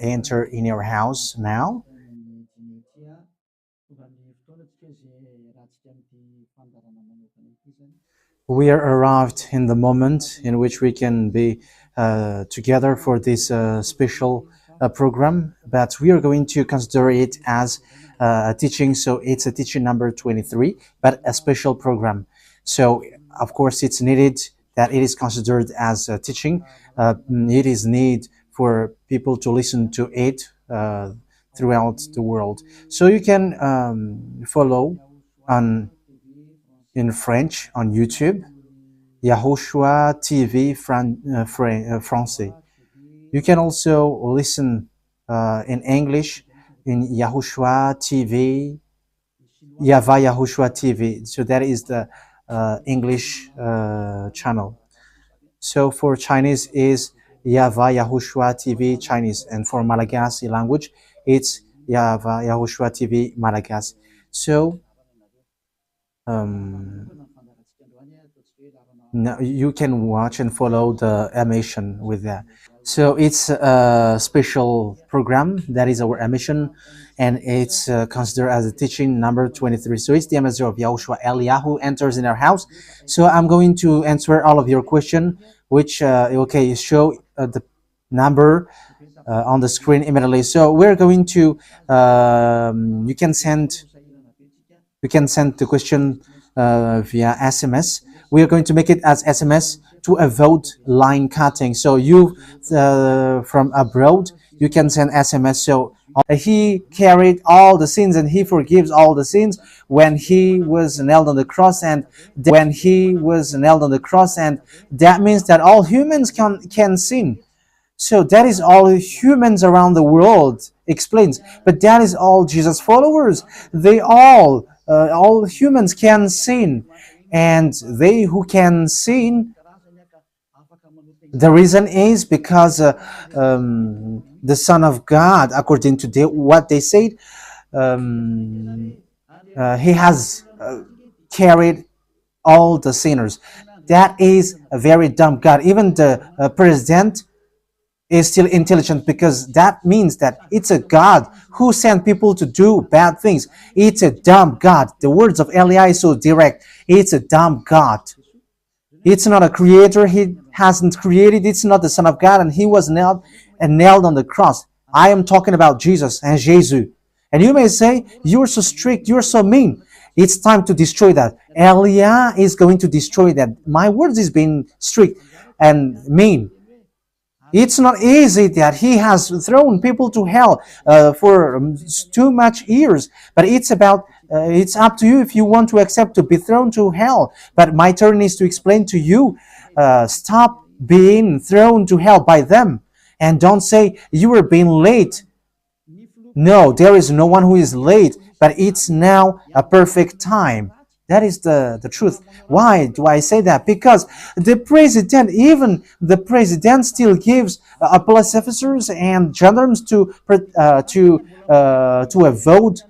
enter in your house now. We are arrived in the moment in which we can be together for this special program, but we are going to consider it as a teaching. So it's a teaching number 23, but a special program. So of course it's needed that it is considered as a teaching. It is need for people to listen to it throughout the world. So you can follow on in French on YouTube, YAHOSHUAH TV Français. You can also listen in English in YAHOSHUAH TV, YAHVAH YAHOSHUAH TV. So that is the English channel. So for Chinese is YAHVAH YAHOSHUAH TV Chinese, and for Malagasy language it's YAHVAH YAHOSHUAH TV Malagasy. So now you can watch and follow the emission with that. So it's a special program that is our emission, and it's considered as a teaching number 23. So it's the message of Yahushua Eliyahu enters in our house. So I'm going to answer all of your question, which okay, show the number on the screen immediately. So we're going to you can send the question via SMS. We are going to make it as SMS to avoid line cutting. So you from abroad, you can send SMS. So he carried all the sins and he forgives all the sins when he was nailed on the cross, and that means that all humans can sin. So that is all humans around the world explains, but that is all Jesus followers. They all humans can sin, and they who can sin, the reason is because the Son of God, according to what they said, he has carried all the sinners. That is a very dumb God. Even the president is still intelligent, because that means that it's a God who sent people to do bad things. It's a dumb God. The words of Eli is so direct. It's a dumb God. It's not a creator. He hasn't created. It's not the Son of God, and he was nailed on the cross. I am talking about Jesus and Jesus. And you may say, you're so strict, you're so mean. It's time to destroy that. Elia is going to destroy that. My words is being strict and mean. It's not easy that he has thrown people to hell for too much years, but it's about it's up to you if you want to accept to be thrown to hell. But my turn is to explain to you, stop being thrown to hell by them, and don't say you were being late. No, there is no one who is late, but it's now a perfect time. That is the truth. Why do I say that? Because even the president still gives police officers and gendarmes to avoid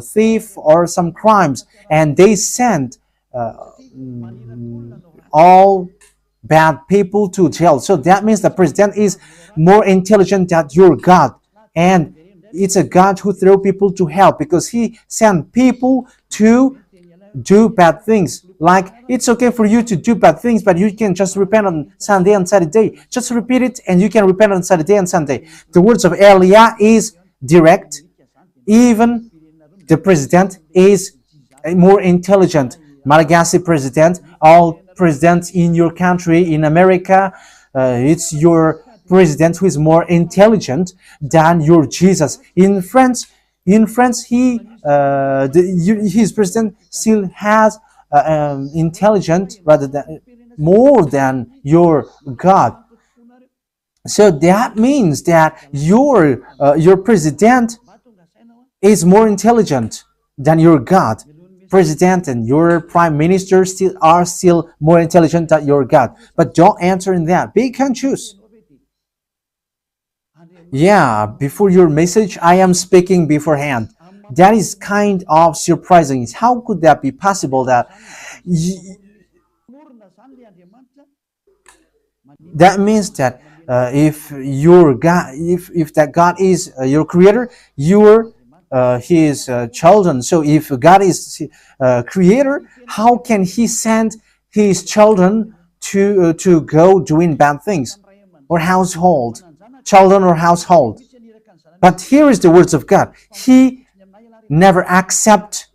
thief or some crimes, and they send all bad people to jail. So that means the president is more intelligent than your God, and it's a God who throw people to hell because he sent people to do bad things. Like, it's okay for you to do bad things, but you can just repent on Sunday and Saturday. Just repeat it, and you can repent on Saturday and Sunday. The words of Elia is direct. Even the president is more intelligent. Malagasy president, all presidents in your country, in America, it's your president who is more intelligent than your Jesus. In France, his president still has intelligent rather than more than your God. So that means that your president is more intelligent than your God. President and your prime minister are still more intelligent than your God. But don't answer in that. Be conscious. Yeah, before your message, I am speaking beforehand. That is kind of surprising. How could that be possible? That means that If your God, if that God is your creator, you're his children. So if God is creator, how can he send his children to go doing bad things, or household, children or household? But here is the words of God. He never accept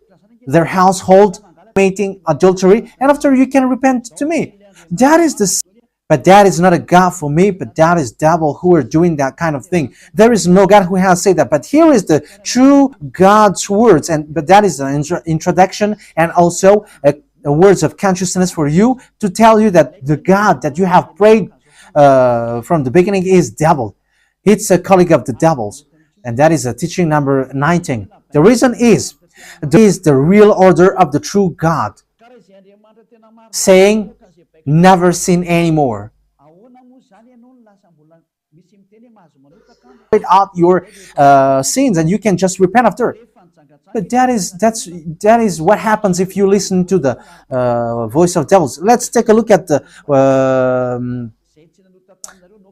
their household committing adultery, and after you can repent to me. That is the, but that is not a God for me, but that is devil who are doing that kind of thing. There is no God who has said that, but here is the true God's words, and but that is the introduction and also a words of consciousness for you to tell you that the God that you have prayed from the beginning is devil. It's a colleague of the devils, and that is a teaching number 19. The reason is the real order of the true God, saying never sin anymore. Out your sins, and you can just repent after. But that is what happens if you listen to the voice of devils. Let's take a look at the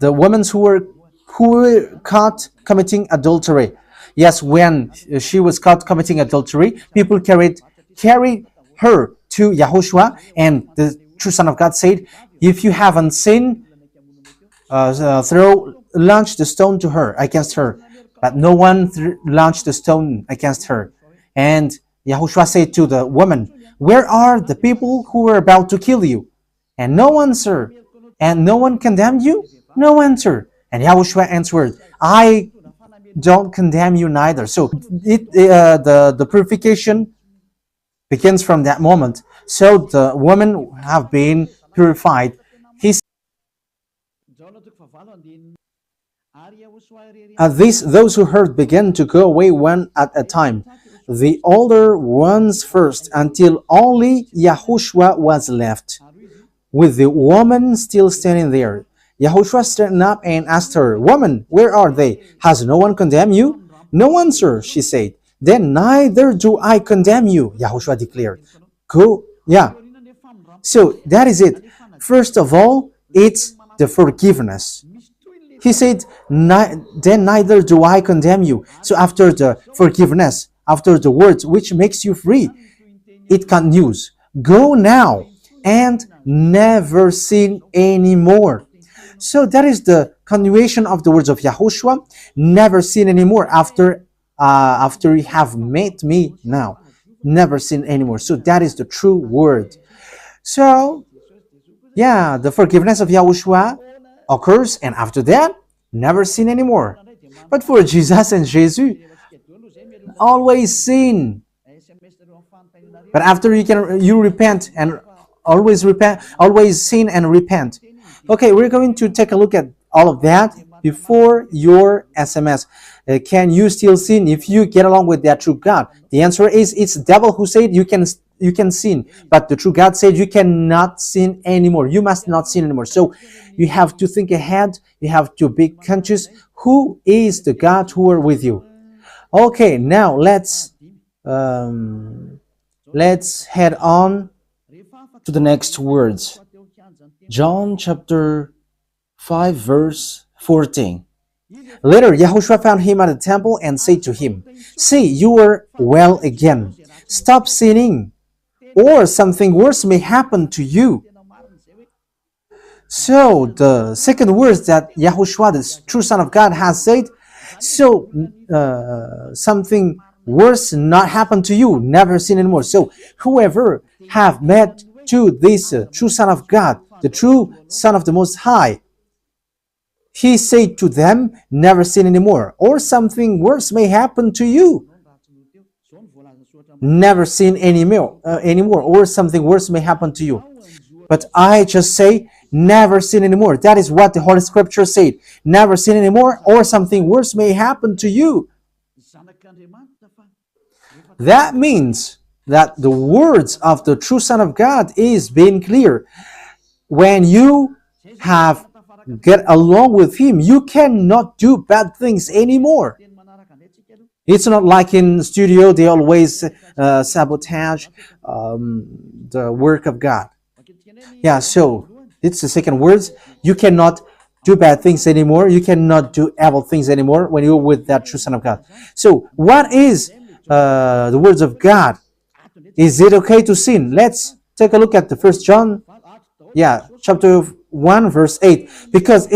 women who were caught committing adultery. Yes, when she was caught committing adultery, people carried her to Yahushua, and the true Son of God said, "If you haven't sinned, launch the stone to her, against her." But no one launched the stone against her. And Yahushua said to the woman, "Where are the people who were about to kill you?" And no answer. And no one condemned you? No answer. And Yahushua answered, "I don't condemn you neither." So the purification begins from that moment. So the women have been purified. Those who heard began to go away one at a time, the older ones first, until only Yahushua was left, with the woman still standing there. Yahushua straightened up and asked her, "Woman, where are they? Has no one condemned you?" "No one, sir," she said. "Then neither do I condemn you," Yahushua declared. Go, yeah. So that is it. First of all, it's the forgiveness. He said, "Then neither do I condemn you." So after the forgiveness, after the words which makes you free, it continues. Go now and never sin anymore. So that is the continuation of the words of Yahushua. Never sin anymore after you have met me now. Never sin anymore. So that is the true word. So yeah, the forgiveness of Yahushua occurs, and after that, never sin anymore. But for Jesus and Jesus, always sin. But after you repent and always sin and repent. Okay, we're going to take a look at all of that before your SMS. Can you still sin if you get along with that true God? The answer is it's the devil who said you can sin, but the true God said you cannot sin anymore. You must not sin anymore. So you have to think ahead. You have to be conscious. Who is the God who are with you? Okay, now let's head on to the next words. John chapter 5 verse 14. Later, Yahushua found him at the temple and said to him, "See, you are well again. Stop sinning, or something worse may happen to you." So the second words that Yahushua, the true Son of God, has said, so something worse not happen to you, never sin anymore. So whoever have met to this true Son of God, the true Son of the Most High, he said to them, never sin anymore, or something worse may happen to you. Never sin anymore, or something worse may happen to you. But I just say, never sin anymore. That is what the Holy Scripture said. Never sin anymore, or something worse may happen to you. That means that the words of the true Son of God is being clear. When you have get along with him, you cannot do bad things anymore. It's not like in studio, they always sabotage the work of God. Yeah, so it's the second words. You cannot do bad things anymore. You cannot do evil things anymore when you're with that true Son of God. So, what is the words of God? Is it okay to sin? Let's take a look at the First John, chapter 1, verse 8. Because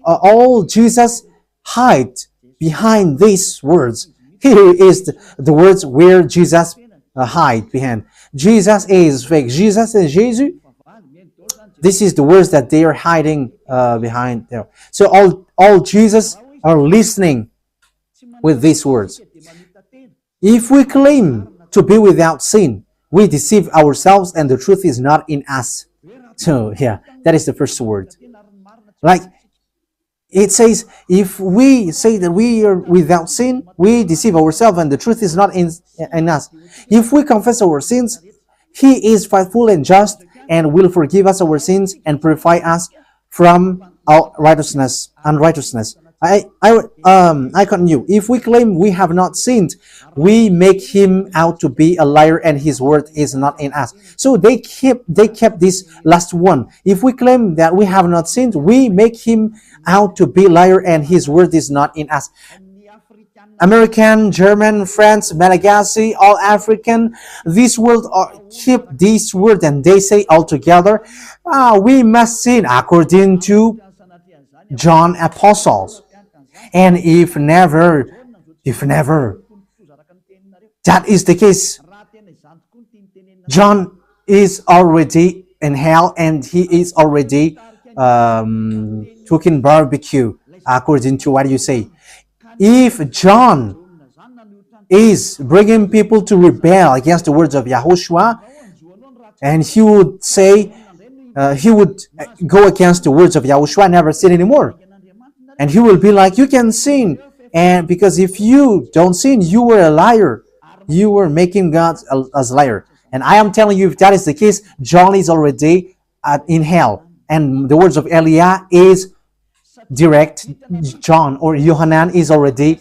all Jesus hide behind these words. Here is the words where Jesus hide behind. Jesus is fake. Jesus and Jesus. This is the words that they are hiding behind there. So all Jesus are listening with these words. If we claim to be without sin, we deceive ourselves and the truth is not in us. So that is the first word. Like it says, if we say that we are without sin, we deceive ourselves and the truth is not in us. If we confess our sins, He is faithful and just and will forgive us our sins and purify us from all unrighteousness. I continue. If we claim we have not sinned, we make Him out to be a liar and His word is not in us. So they kept this last one. If we claim that we have not sinned, we make Him out to be a liar and His word is not in us. American, German, French, Malagasy, all African, this world keep this word and they say all together, we must sin according to John Apostles. And if never, that is the case, John is already in hell and he is already cooking barbecue, according to what you say. If John is bringing people to rebel against the words of Yahushua, and he would say, he would go against the words of Yahushua, never sin anymore. And he will be like, you can sin. And because if you don't sin, you were a liar. You were making God as a liar. And I am telling you, if that is the case, John is already in hell. And the words of Eliah is direct. John or Yohanan is already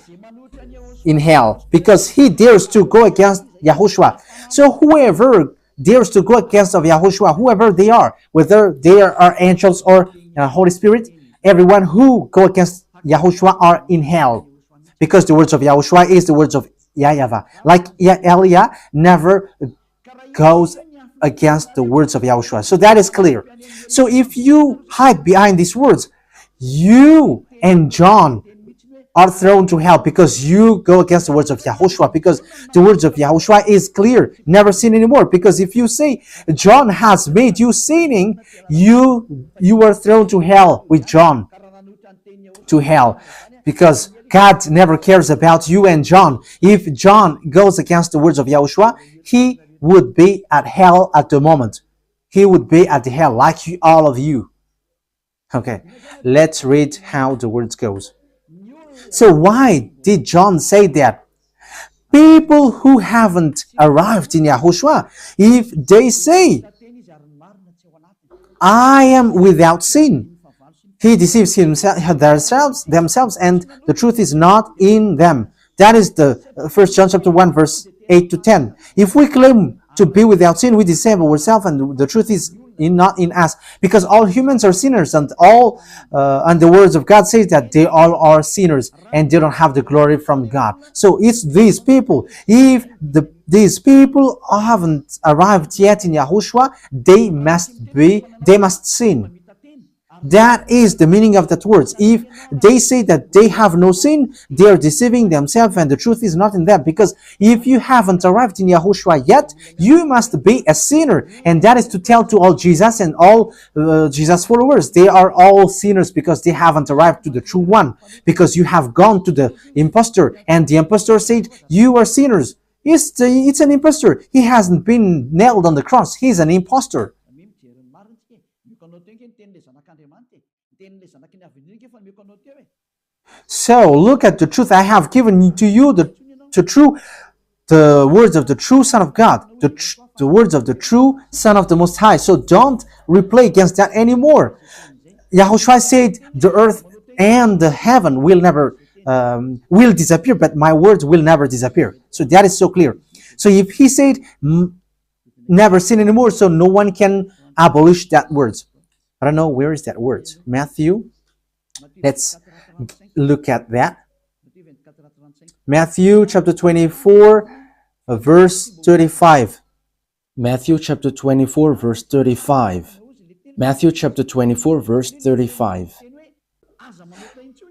in hell because he dares to go against Yahushua. So whoever dares to go against of Yahushua, whoever they are, whether they are angels or Holy Spirit, everyone who go against Yahushua are in hell because the words of Yahushua is the words of YAHVAH. Like Eliah never goes against the words of Yahushua. So that is clear. So if you hide behind these words, you and John are thrown to hell because you go against the words of Yahushua, because the words of Yahushua is clear, never sin anymore. Because if you say John has made you sinning, you are thrown to hell with John, to hell, because God never cares about you and John. If John goes against the words of Yahushua, he would be at hell at the moment. He would be at the hell like all of you. Okay, let's read how the words goes. So why did John say that? People who haven't arrived in Yahushua, if they say, I am without sin, he deceives themselves, and the truth is not in them. That is the 1 John chapter 1, verse 8 to 10. If we claim to be without sin, we deceive ourselves, and the truth is not in us, because all humans are sinners, and and the words of God says that they all are sinners and they don't have the glory from God. So it's these people. If these people haven't arrived yet in Yahushua, they must sin. That is the meaning of that words. If they say that they have no sin, they are deceiving themselves and the truth is not in them. Because if you haven't arrived in Yahushua yet, you must be a sinner. And that is to tell to all Jesus and all Jesus followers. They are all sinners because they haven't arrived to the true one. Because you have gone to the impostor and the impostor said, you are sinners. It's an impostor. He hasn't been nailed on the cross. He's an impostor. So look at the truth. I have given to you the words of the true Son of God, the words of the true Son of the Most High. So don't replay against that anymore. Yahushua said, the earth and the heaven will never will disappear, but my words will never disappear. So that is so clear. So if he said never sin anymore, so no one can abolish that words. I don't know, where is that words? Matthew Let's look at that. Matthew chapter 24, verse 35. Matthew chapter 24, verse 35. Matthew chapter 24, verse 35.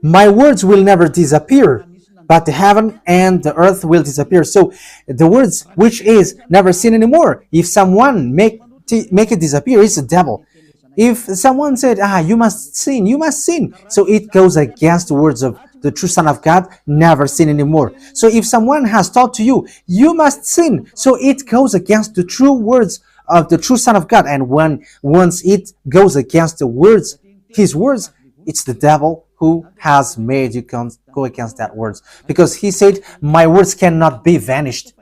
My words will never disappear, but the heaven and the earth will disappear. So the words which is never seen anymore, if someone make it disappear, it's the devil. If someone said, you must sin, you must sin, so it goes against the words of the true Son of God, never sin anymore. So if someone has taught to you, you must sin, so it goes against the true words of the true Son of God. And once it goes against the words, his words, it's the devil who has made you go against that words, because he said, my words cannot be vanished.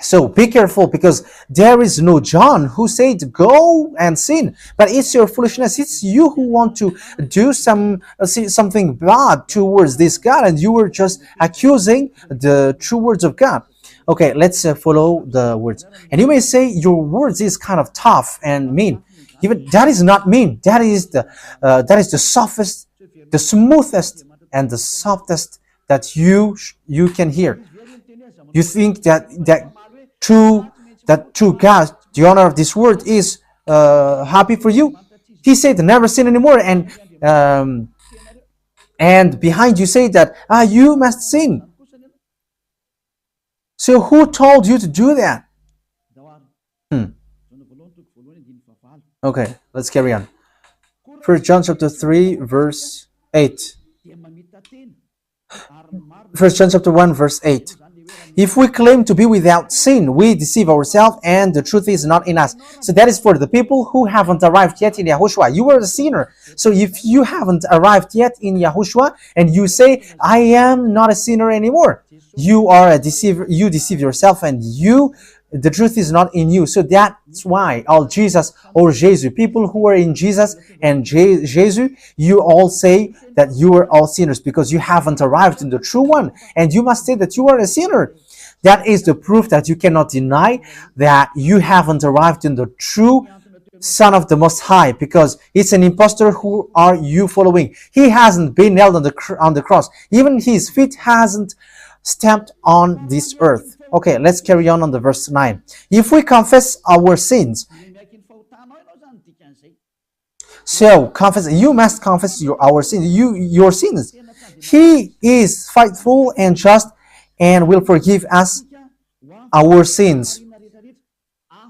So be careful, because there is no John who said go and sin, but it's your foolishness. It's you who want to do something bad towards this God, and you were just accusing the true words of God. Okay, let's follow the words. And you may say your words is kind of tough and mean. Even that is not mean. That is the softest, the smoothest, and the softest that you can hear. You think that true God, the honor of this word, is happy for you? He said, never sin anymore, and behind you say that you must sin. So who told you to do that? Okay, let's carry on. 1 John chapter 3, verse 8. 1 John chapter 1, verse 8. If we claim to be without sin, we deceive ourselves, and the truth is not in us. So that is for the people who haven't arrived yet in Yahushua. You are a sinner. So if you haven't arrived yet in Yahushua, and you say, I am not a sinner anymore, you are a deceiver. You deceive yourself, and the truth is not in you. So that's why all Jesus or Jesus, people who are in Jesus and Jesus, you all say that you are all sinners, because you haven't arrived in the true one, and you must say that you are a sinner. That is the proof that you cannot deny that you haven't arrived in the true Son of the Most High, because it's an impostor. Who are you following? He hasn't been nailed on the cross. Even his feet hasn't stamped on this earth. Okay, let's carry on the verse 9. If we confess our sins, so confess, you must confess our sins, your sins. He is faithful and just, and will forgive us our sins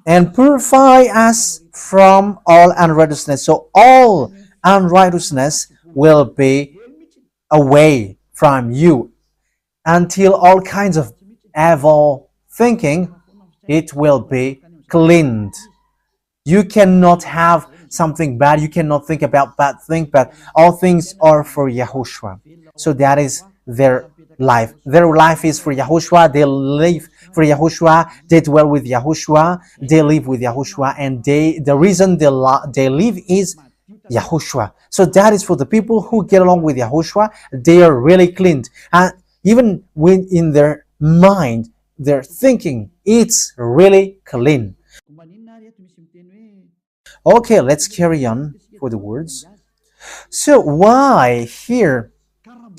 and purify us from all unrighteousness. So all unrighteousness will be away from you, until all kinds of evil thinking, it will be cleaned. You cannot have something bad. You cannot think about bad things, but all things are for Yahushua. So that is their life. Their life is for Yahushua. They live for Yahushua. They dwell with Yahushua. They live with Yahushua, and the reason they live is Yahushua. So that is for the people who get along with Yahushua. They are really cleaned, and even when in their mind, their thinking, it's really clean. Okay, let's carry on for the words. So why here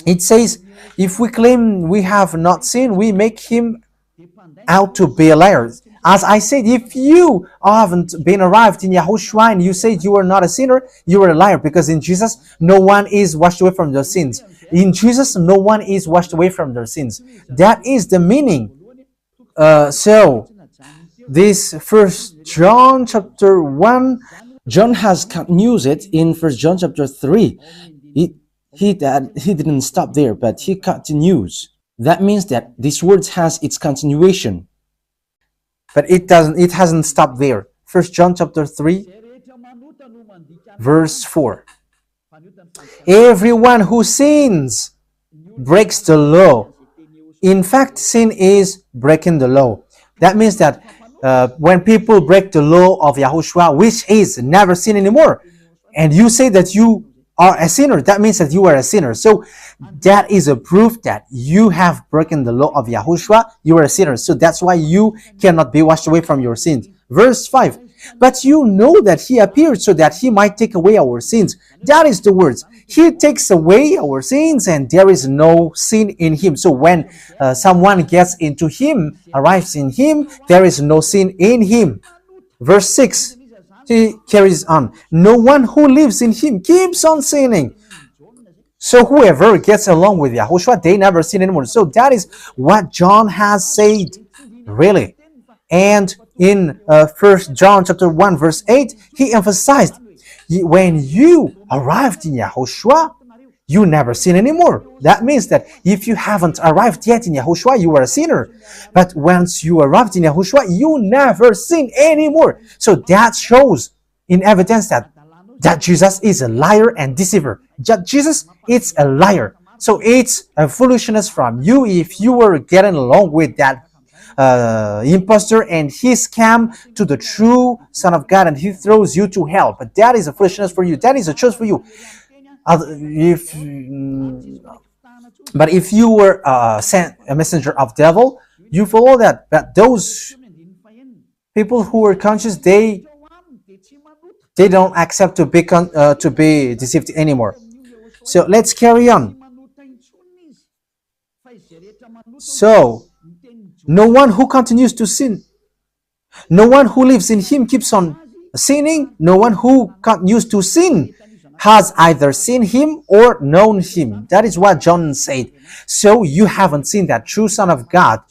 it says, if we claim we have not sinned, we make him out to be a liar. As I said, if you haven't been arrived in Yahushua and you say you are not a sinner, you are a liar, because in Jesus, no one is washed away from their sins. In Jesus, no one is washed away from their sins. That is the meaning. So, this 1 John chapter 1, John has continued it in 1 John chapter 3. He didn't stop there, but he continues. That means that this word has its continuation. But it hasn't stopped there. 1 John chapter 3, verse 4. Everyone who sins breaks the law. In fact, sin is breaking the law. That means that when people break the law of Yahushua, which is never sin anymore, and you say that you are a sinner, that means that you are a sinner. So that is a proof that you have broken the law of Yahushua. You are a sinner. So that's why you cannot be washed away from your sins. Verse 5. But you know that he appeared so that he might take away our sins. That is the words. He takes away our sins, and there is no sin in him. So when someone gets into him, arrives in him, there is no sin in him. Verse 6, he carries on. No one who lives in him keeps on sinning. So whoever gets along with Yahushua, they never sin anymore. So that is what John has said, really. And in 1 John chapter 1 verse 8, he emphasized, when you arrived in Yahushua, you never sin anymore. That means that if you haven't arrived yet in Yahushua, you are a sinner. But once you arrived in Yahushua, you never sin anymore. So that shows in evidence that Jesus is a liar and deceiver. Jesus is a liar. So it's a foolishness from you if you were getting along with that impostor and he scam to the true Son of God and he throws you to hell. But that is a foolishness for you. That is a choice for you. But if you were sent a messenger of devil, you follow that. But those people who are conscious, they don't accept to be deceived anymore. So let's carry on. So no one who continues to sin, no one who lives in him keeps on sinning. No one who continues to sin has either seen him or known him. That is what John said. So you haven't seen that true Son of God.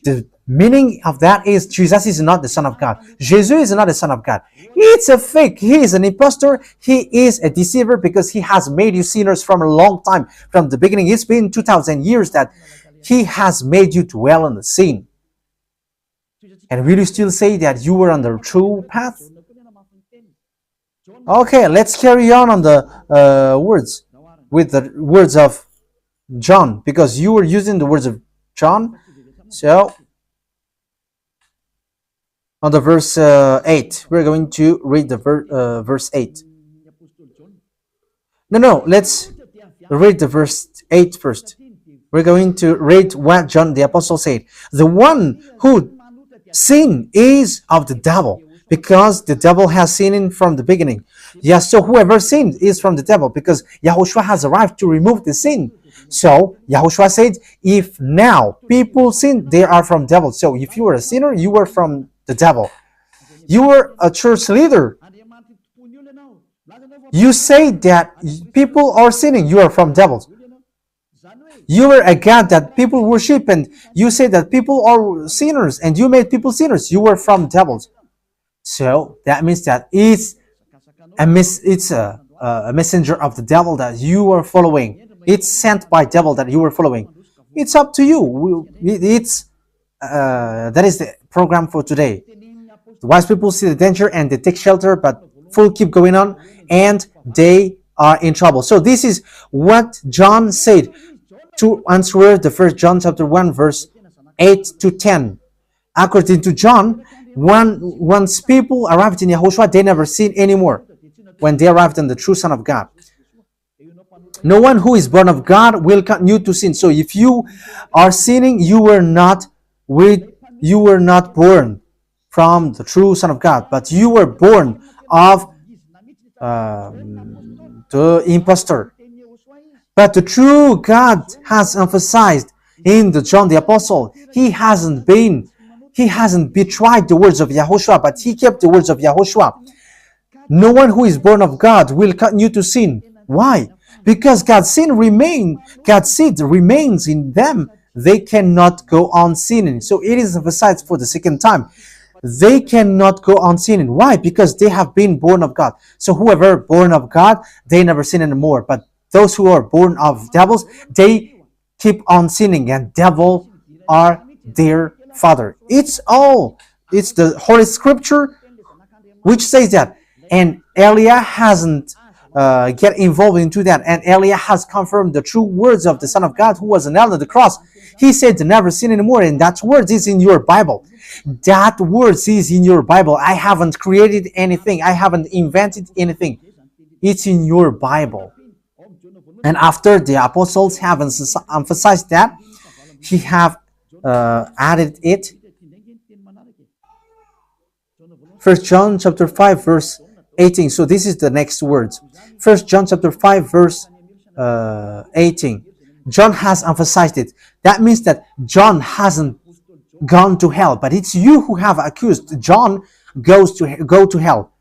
The meaning of that is Jesus is not the Son of God. Jesus is not the Son of God. It's a fake. He is an impostor. He is a deceiver because he has made you sinners from a long time. From the beginning, it's been 2,000 years that he has made you dwell in the sin. And will you still say that you were on the true path? Okay, let's carry on the words with the words of John, because you were using the words of John. So on the verse 8, we're going to read the verse 8. No, let's read the verse 8 first. We're going to read what John the Apostle said. The one who sinned is of the devil, because the devil has sinned from the beginning. Yes, so whoever sinned is from the devil, because Yahushua has arrived to remove the sin. So Yahushua said, if now people sin, they are from devil. So if you were a sinner, you were from the devil. You were a church leader. You say that people are sinning, you are from devils. You were a God that people worship, and you say that people are sinners, and you made people sinners, you were from devils. So that means that it's a messenger of the devil that you are following. It's sent by devil that you are following. It's up to you. That is the program for today. The wise people see the danger and they take shelter, but fools keep going on and they are in trouble. So this is what John said to answer the 1 John chapter 1 verse 8 to 10. According to John, once people arrived in Yahushua, they never sin anymore when they arrived in the true Son of God. No one who is born of God will continue to sin. So if you are sinning, you were not born from the true Son of God, but you were born of the impostor. But the true God has emphasized in the John the Apostle, he hasn't betrayed the words of Yahushua, but he kept the words of Yahushua. No one who is born of God will continue to sin. Why? Because God's seed remains in them. They cannot go on sinning. So it is emphasized for the second time. They cannot go on sinning. Why? Because they have been born of God. So whoever born of God, they never sin anymore. But those who are born of devils, they keep on sinning, and devil are their father. It's the Holy Scripture which says that. And Elia hasn't get involved into that. And Elia has confirmed the true words of the Son of God who was nailed on the cross. He said to never sin anymore, and that word is in your Bible. That word is in your Bible. I haven't created anything. I haven't invented anything. It's in your Bible. And after the apostles have emphasized that, he have added it. First John chapter 5 verse 18. So this is the next words. First John chapter 5 verse 18. John has emphasized it. That means that John hasn't gone to hell, but it's you who have accused John go to hell.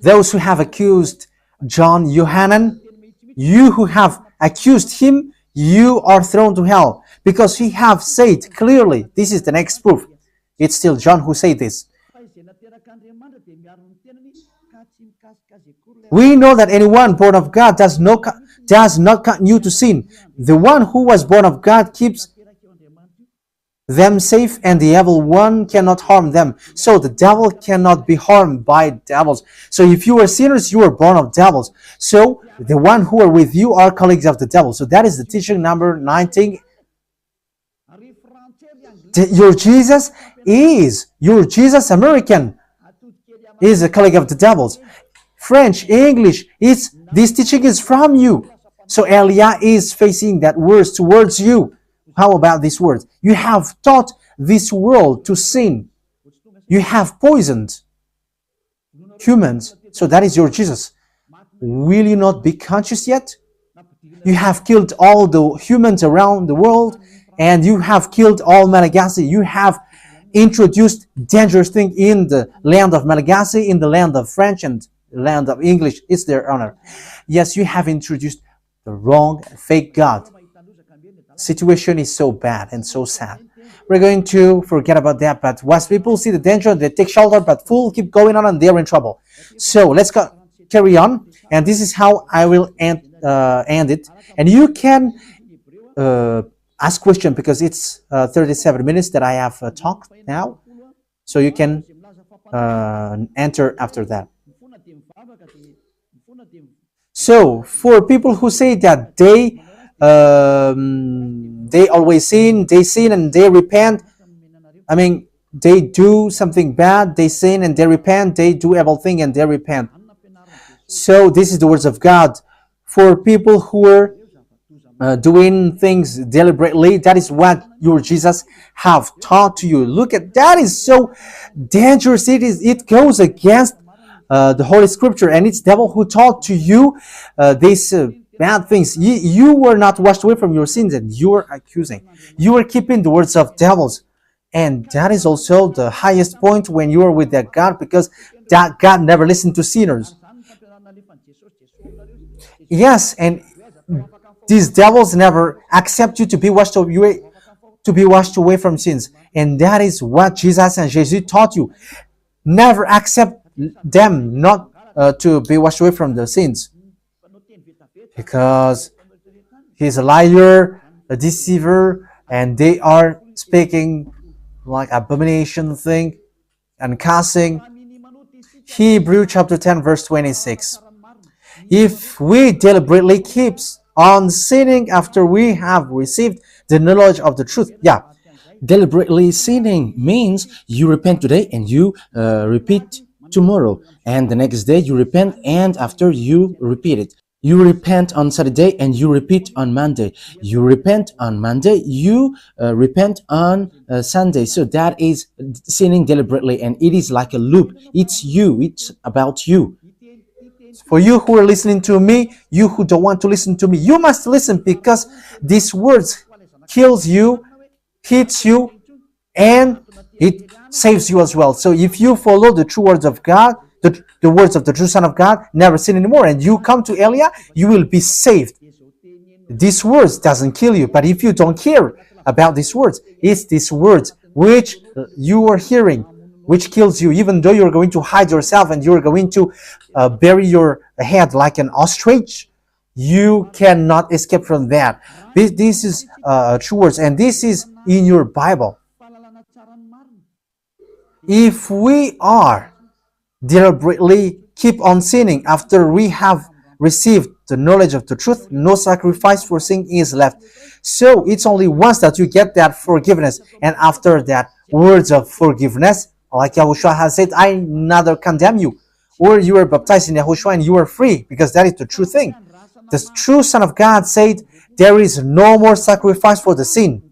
Those who have accused John Yohanan, you who have accused him, you are thrown to hell, because he have said clearly. This is the next proof. It's still John who said this. We know that anyone born of God does not continue to sin. The one who was born of God keeps them safe, and the evil one cannot harm them. So the devil cannot be harmed by devils. So if you are sinners, you are born of devils. So the one who are with you are colleagues of the devil. So that is the teaching number 19. Your Jesus American is a colleague of the devils. French, English, this teaching is from you. So Elia is facing that words towards you. How about these words? You have taught this world to sin. You have poisoned humans. So that is your Jesus. Will you not be conscious yet? You have killed all the humans around the world, and you have killed all Malagasy. You have introduced dangerous things in the land of Malagasy, in the land of French, and the land of English. It's their honor. Yes, you have introduced the wrong, fake God. Situation is so bad and so sad. We're going to forget about that, but once people see the danger, they take shelter, but fools keep going on and they're in trouble. So let's carry on, and this is how I will end it. And you can ask question, because it's 37 minutes that I have talked now, so you can enter after that. So for people who say that they always sin, and they repent. I mean, they do something bad, they sin and they repent, they do evil thing and they repent. So this is the words of God. For people who are doing things deliberately, that is what your Jesus have taught to you. Look at that, is so dangerous. It goes against the Holy Scripture, and it's devil who taught to you these bad things. You were not washed away from your sins, and you are accusing. You are keeping the words of devils. And that is also the highest point when you are with that God, because that God never listened to sinners. Yes, and these devils never accept you to be washed away from sins. And that is what Jesus and Jesus taught you. Never accept them not to be washed away from the sins, because he's a liar, a deceiver, and they are speaking like abomination thing and cussing. Hebrew chapter 10 verse 26. If we deliberately keep on sinning after we have received the knowledge of the truth, Deliberately sinning means you repent today and you repeat tomorrow, and the next day you repent, and after you repeat it. You repent on Saturday and you repeat on Monday. You repent on Monday, you repent on Sunday. So that is sinning deliberately, and it is like a loop. It's you, it's about you. For you who are listening to me, you who don't want to listen to me, you must listen, because these words kills you, hits you, and it saves you as well. So if you follow the true words of God, the words of the true Son of God, never sin anymore, and you come to Elia, you will be saved. These words doesn't kill you, but if you don't care about these words, it's these words which you are hearing which kills you, even though you're going to hide yourself and you're going to bury your head like an ostrich. You cannot escape from that. This is true words, and this is in your Bible. If we are deliberately keep on sinning after we have received the knowledge of the truth, no sacrifice for sin is left. So it's only once that you get that forgiveness, and after that words of forgiveness, like Yahushua has said, I neither condemn you, or you are baptized in Yahushua and you are free, because that is the true thing. The true Son of God said there is no more sacrifice for the sin.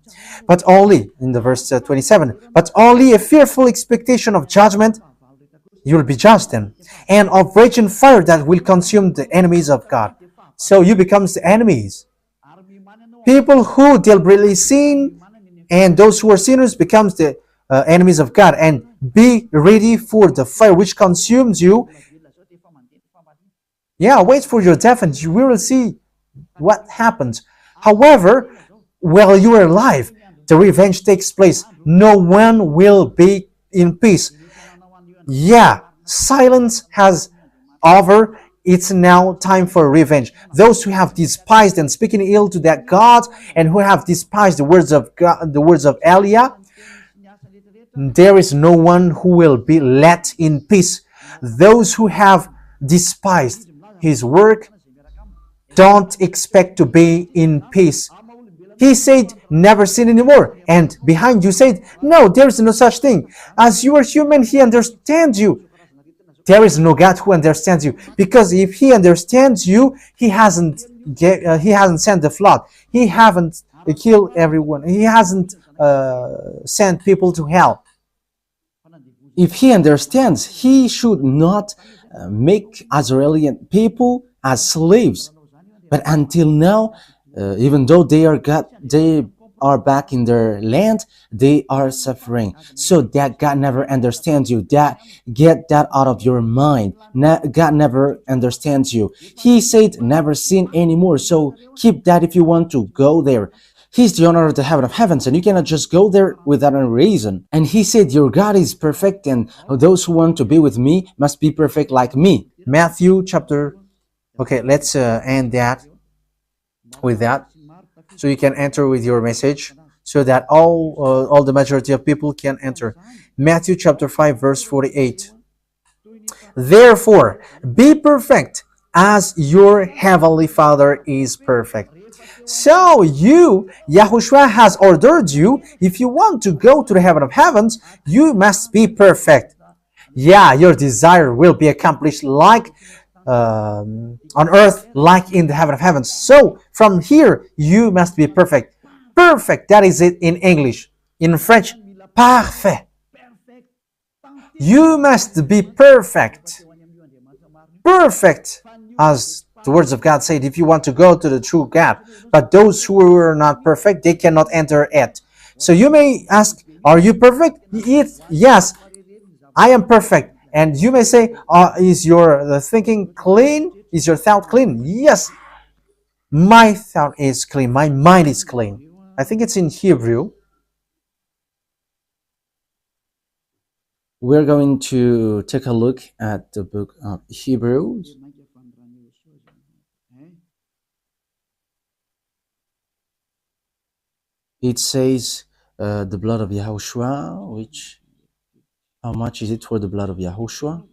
but only, in the verse 27, but only a fearful expectation of judgment, you will be judged then, and of raging fire that will consume the enemies of God. So you become the enemies. People who deliberately sin and those who are sinners becomes the enemies of God, and be ready for the fire which consumes you. Yeah, wait for your death and you will see what happens. However, while you are alive, the revenge takes place. No one will be in peace. Yeah, silence has over. It's now time for revenge. Those who have despised and speaking ill to that God, and who have despised the words of God, the words of Eliah, there is no one who will be let in peace. Those who have despised his work don't expect to be in peace. He said, never sin anymore. And behind you said, no, there is no such thing. As you are human, he understands you. There is no God who understands you, because if he understands you, he hasn't sent the flood. He haven't killed everyone. He hasn't sent people to hell. If he understands, he should not make Israeli people as slaves. But until now, even though they are back in their land, they are suffering. So that God never understands you. Get that out of your mind. God never understands you. He said never sin anymore. So keep that if you want to go there. He's the owner of the heaven of heavens, and you cannot just go there without a reason. And he said, your God is perfect, and those who want to be with me must be perfect like me. Matthew chapter. Okay, let's end that with that, so you can enter with your message, so that all the majority of people can enter. Matthew chapter 5 verse 48. Therefore, be perfect as your heavenly Father is perfect. So Yahushua has ordered you, if you want to go to the heaven of heavens, you must be perfect. Yeah, your desire will be accomplished like on earth, like in the heaven of heavens. So from here, you must be perfect. Perfect, that is it in English. In French, parfait. You must be perfect. Perfect, as the words of God said, if you want to go to the true God. But those who are not perfect, they cannot enter it. So you may ask, are you perfect? Yes, I am perfect. And you may say, is your thinking clean? Is your thought clean? Yes, my thought is clean. My mind is clean. I think it's in Hebrew. We're going to take a look at the book of Hebrews. It says the blood of Yahushua, which, how much is it for the blood of Yahushua?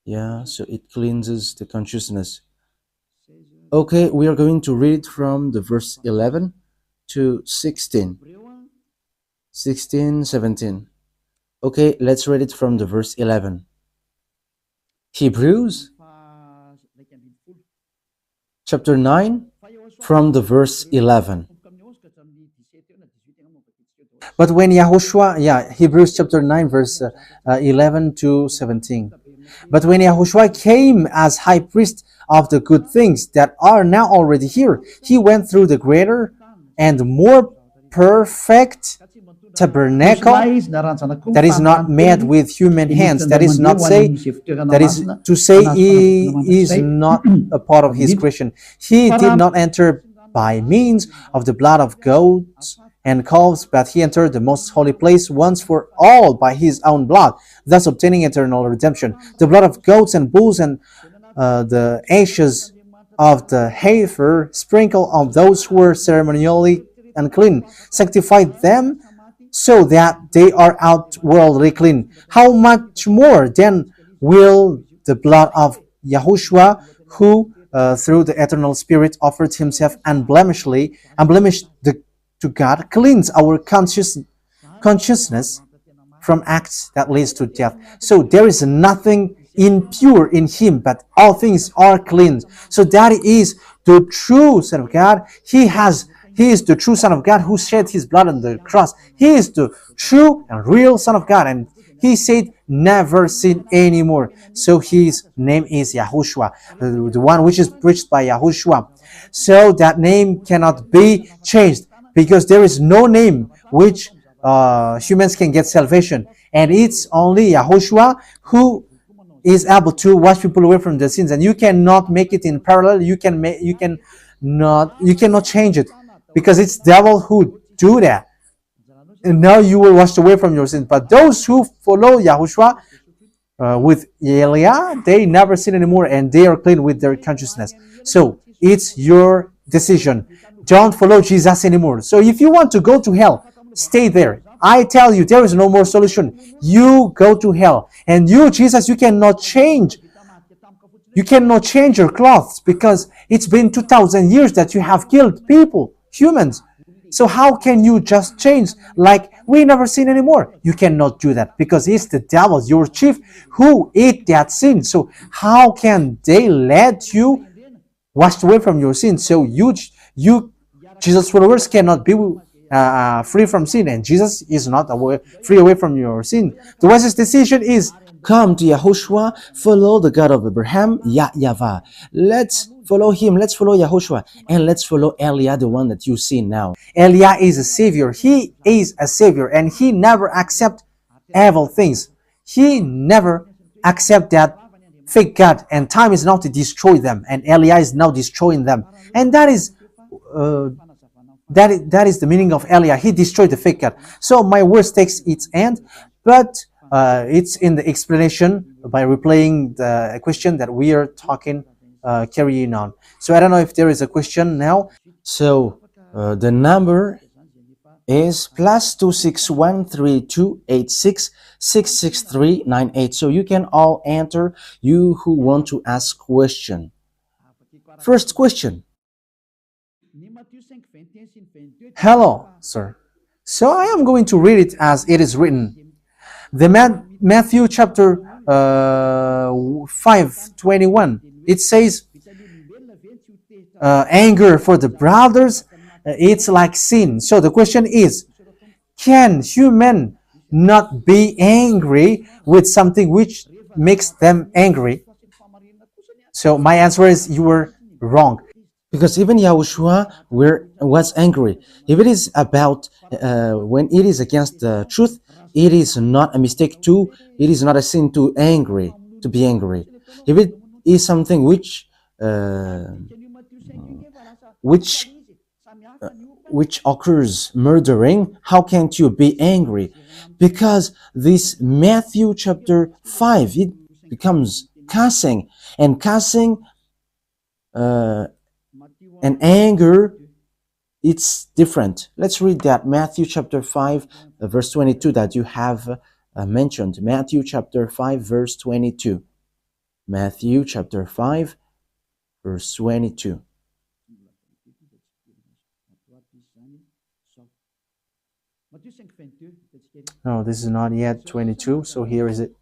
Yeah, so it cleanses the consciousness. Okay, we are going to read from the verse 11 to 16. 16, 17. Okay, let's read it from the verse 11. Hebrews chapter 9 from the verse 11. But when Yahushua, Hebrews chapter 9 verse 11 to 17. But when Yahushua came as high priest of the good things that are now already here, he went through the greater and more perfect tabernacle that is not made with human hands. That is to say he is not a part of his creation. He did not enter by means of the blood of goats and calves, but he entered the most holy place once for all by his own blood, thus obtaining eternal redemption. The blood of goats and bulls and the ashes of the heifer sprinkled on those who were ceremonially unclean, sanctified them so that they are outwardly clean. How much more then will the blood of Yahushua, who through the eternal Spirit offered himself unblemished to God, cleanse our consciousness from acts that leads to death. So there is nothing impure in him, but all things are clean. So that is the true Son of God. He is the true Son of God who shed his blood on the cross. He is the true and real Son of God. And he said, never sin anymore. So his name is Yahushua, the one which is preached by Yahushua. So that name cannot be changed because there is no name which humans can get salvation. And it's only Yahushua who is able to wash people away from their sins, and you cannot make it in parallel. You cannot change it because it's devil who do that. And now you will wash away from your sins. But those who follow Yahushua with Elia, they never sin anymore, and they are clean with their consciousness. So it's your decision. Don't follow Jesus anymore. So if you want to go to hell, stay there. I tell you, there is no more solution. You go to hell. And you, Jesus, you cannot change. You cannot change your clothes because it's been 2,000 years that you have killed people, humans. So how can you just change like we never sin anymore? You cannot do that because it's the devil, your chief, who ate that sin. So how can they let you wash away from your sin? So you Jesus' followers cannot be free from sin, and Jesus is not free away from your sin. The wisest decision is Come to Yahushua, follow the God of Abraham, YAHVAH. Let's follow him, let's follow Yahushua, and let's follow Elia, the one that you see now. Elia is a savior. He is a savior, and he never accept evil things. He never accept that fake God, and time is now to destroy them, and Elia is now destroying them. And that is the meaning of Elia. He destroyed the fake God. So my words takes its end, but it's in the explanation by replaying the question that we are talking, carrying on. So I don't know if there is a question now. So the number is +2613286666398. So you can all enter, you who want to ask question. First question. Hello, sir. So I am going to read it as it is written. The Matthew chapter 5:21. It says, anger for the brothers, it's like sin. So the question is, can human not be angry with something which makes them angry? So my answer is you were wrong. Because even Yahushua was angry. If it is about, when it is against the truth, it is not a mistake it is not a sin to be angry. If it is something which occurs murdering, how can't you be angry? Because this Matthew chapter 5, it becomes cussing, and cussing and anger, it's different. Let's read that Matthew chapter 5 verse 22 that you have mentioned. Matthew chapter 5 verse 22. Matthew chapter 5 verse 22. No, this is not yet 22, so here is it.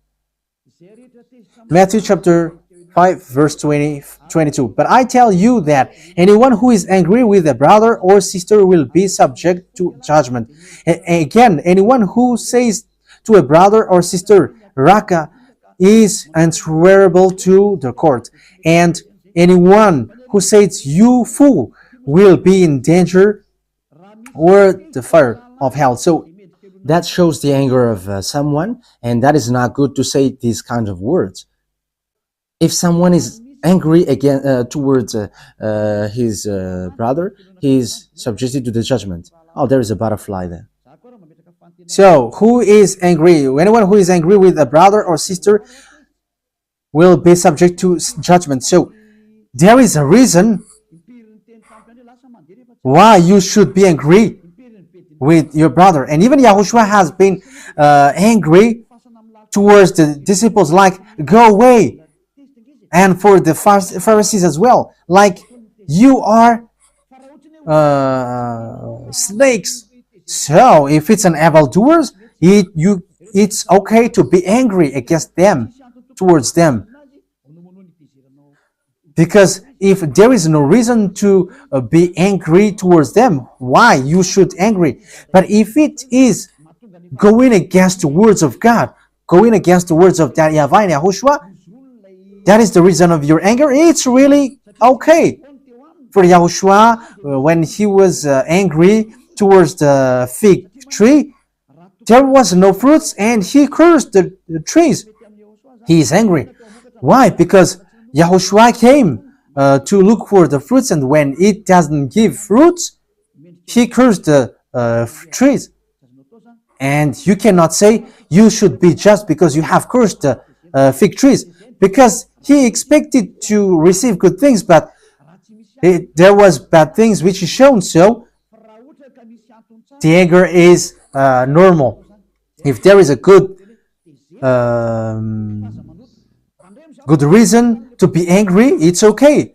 Matthew chapter 5 verse 22. But I tell you that anyone who is angry with a brother or sister will be subject to judgment. Again, anyone who says to a brother or sister, Raka, is answerable to the court. And anyone who says, you fool, will be in danger or the fire of hell. So that shows the anger of someone, and that is not good to say these kinds of words. If someone is angry again towards his brother, he is subjected to the judgment. Oh, there is a butterfly there. So, who is angry? Anyone who is angry with a brother or sister will be subject to judgment. So, there is a reason why you should be angry with your brother. And even Yahushua has been angry towards the disciples, like, go away. And for the Pharisees as well, like, you are snakes. So if it's an evildoers, it's okay to be angry against them. towards them. Because if there is no reason to be angry towards them, why you should angry? But if it is going against the words of God, going against the words of that YAHVAH and YAHOSHUAH, that is the reason of your anger, it's really okay. For YAHOSHUAH, when he was angry towards the fig tree, there was no fruits and he cursed the trees. He is angry. Why? Because YAHOSHUAH came to look for the fruits, and when it doesn't give fruits, he cursed the trees. And you cannot say you should be just because you have cursed the fig trees, because he expected to receive good things, but there was bad things which is shown. So the anger is normal. If there is a good reason to be angry, it's okay.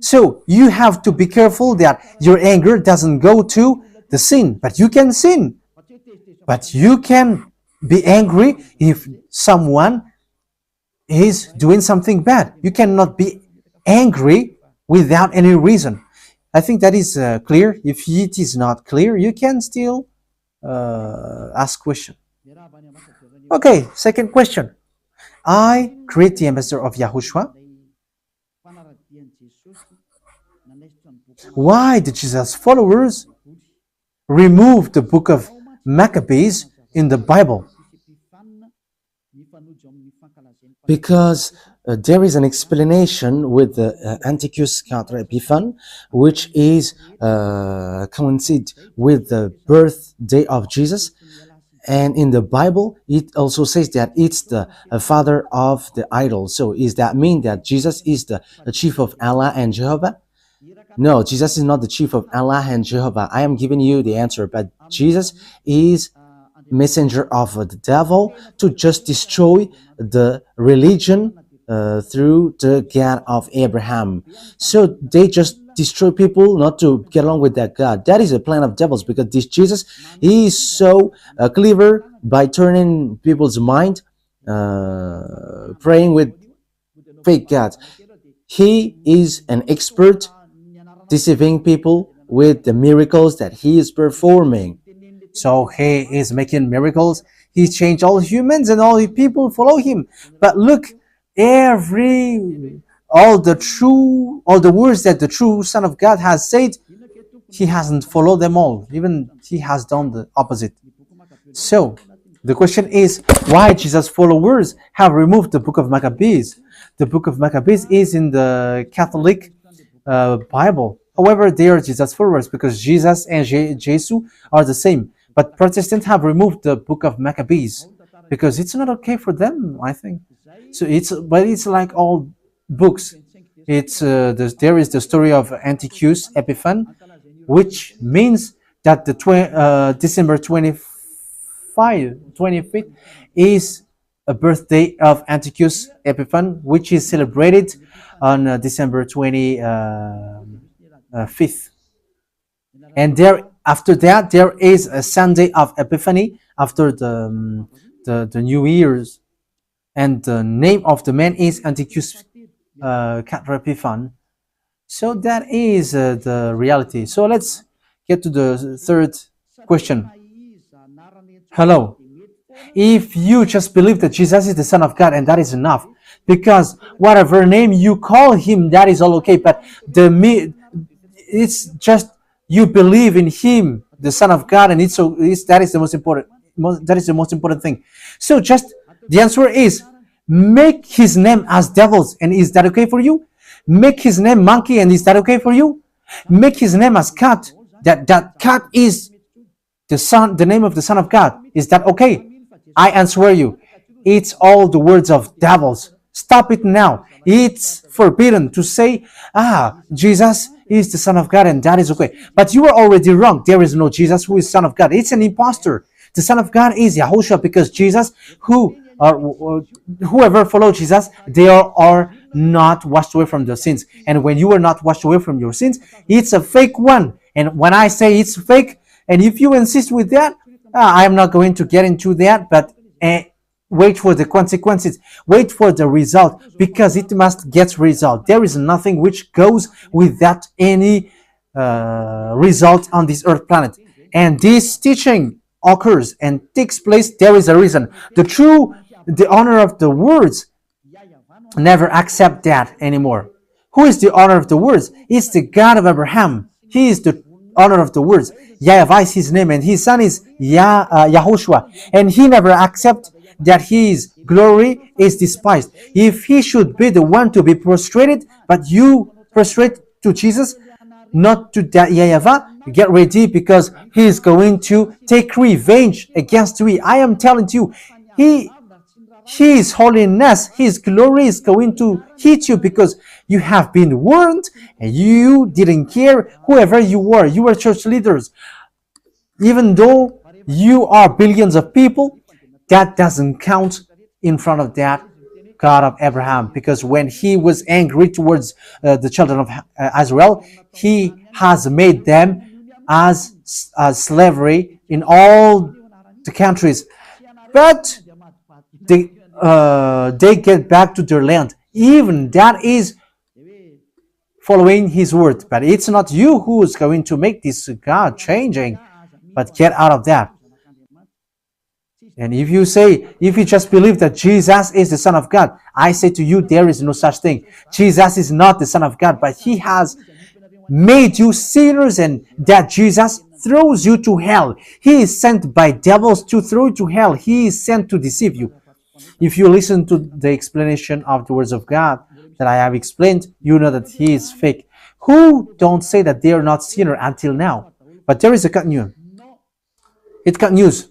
So you have to be careful that your anger doesn't go to the sin. But you can sin. But you can be angry if someone is doing something bad. You cannot be angry without any reason. I think that is clear. If it is not clear, you can still ask question. Okay, second question. I create the ambassador of YAHOSHUAH. Why did Jesus' followers remove the book of Maccabees in the Bible? Because there is an explanation with the Antiochus Contra Epiphan, which is coincide with the birthday of Jesus. And in the Bible, it also says that it's the father of the idol. So is that mean that Jesus is the chief of Allah and Jehovah? No, Jesus is not the chief of Allah and Jehovah. I am giving you the answer, but Jesus is messenger of the devil to just destroy the religion through the God of Abraham. So they just destroy people not to get along with that God. That is a plan of devils, because this Jesus, he is so clever by turning people's mind, praying with fake gods. He is an expert deceiving people with the miracles that he is performing. So he is making miracles. He changed all humans and all people follow him. But look, all the words that the true Son of God has said, he hasn't followed them all. Even he has done the opposite. So the question is, why Jesus' followers have removed the book of Maccabees? The book of Maccabees is in the Catholic Bible. However, they are Jesus followers because Jesus and Jesus are the same. But Protestants have removed the book of Maccabees because it's not okay for them, I think. So it's like all books. There is the story of Antiochus Epiphan, which means that the December 25th is a birthday of Antiochus Epiphan, which is celebrated on December 25th. And after that, there is a Sunday of Epiphany after the New Year's, and the name of the man is Antiochus Epiphan. So that is the reality. So let's get to the third question. Hello. If you just believe that Jesus is the Son of God, and that is enough, because whatever name you call him, that is all okay. But it's just you believe in him, the Son of God, and that is the most important. That is the most important thing. So just the answer is, make his name as devils, and is that okay for you? Make his name monkey, and is that okay for you? Make his name as cat. That cat is the name of the Son of God. Is that okay? I answer you, it's all the words of devils. Stop it now. It's forbidden to say, Jesus is the Son of God, and that is okay. But you are already wrong. There is no Jesus who is Son of God. It's an impostor. The Son of God is YAHOSHUAH, because Jesus, whoever follows Jesus, they are not washed away from their sins. And when you are not washed away from your sins, it's a fake one. And when I say it's fake, and if you insist with that, I am not going to get into that, but wait for the consequences, wait for the result, because it must get result. There is nothing which goes without any result on this earth planet. And this teaching occurs and takes place. There is a reason. The honor of the words never accept that anymore. Who is the honor of the words? It's the God of Abraham. He is the honor of the words. YAHVAH is his name, and his son is YAHOSHUAH. And he never accepts that his glory is despised. If he should be the one to be prostrated, but you prostrate to Jesus, not to that YAHVAH, get ready, because he is going to take revenge against you. I am telling you, his holiness, his glory is going to hit you, because you have been warned and you didn't care. Whoever you were church leaders. Even though you are billions of people, that doesn't count in front of that God of Abraham, because when he was angry towards the children of Israel, he has made them as slavery in all the countries. But they get back to their land. Even that is following his word. But it's not you who is going to make this God changing, but get out of that. And if you just believe that Jesus is the Son of God, I say to you, there is no such thing. Jesus is not the Son of God, but he has made you sinners, and that Jesus throws you to hell. He is sent by devils to throw you to hell. He is sent to deceive you. If you listen to the explanation of the words of God that I have explained, you know that he is fake. Who don't say that they are not sinner until now? But there is a good news. It's good news.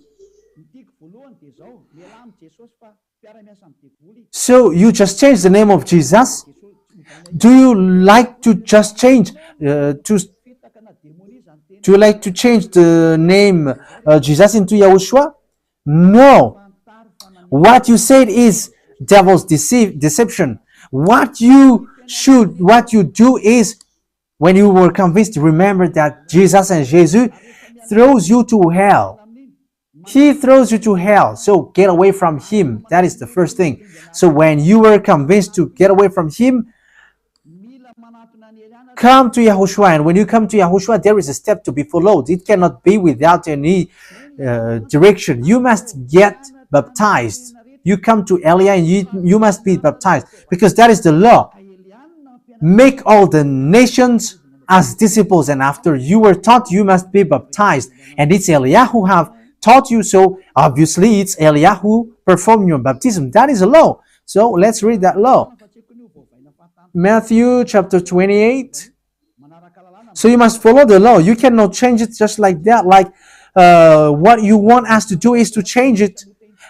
So you just change the name of Jesus? Do you like to just change do you like to change the name Jesus into YAHOSHUAH? No. What you said is devil's deception. What you do is, when you were convinced, remember that Jesus and Jesus throws you to hell. He throws you to hell. So get away from him. That is the first thing. So when you were convinced to get away from him, come to YAHOSHUAH. And when you come to YAHOSHUAH, there is a step to be followed. It cannot be without any direction. You must get baptized. You come to Elia and you must be baptized, because that is the law. Make all the nations as disciples, and after you were taught, you must be baptized. And it's Elia who have taught you, so obviously it's Elia who performed your baptism. That is a law. So let's read that law. Matthew chapter 28. So you must follow the law. You cannot change it just like that. Like what you want us to do is to change it.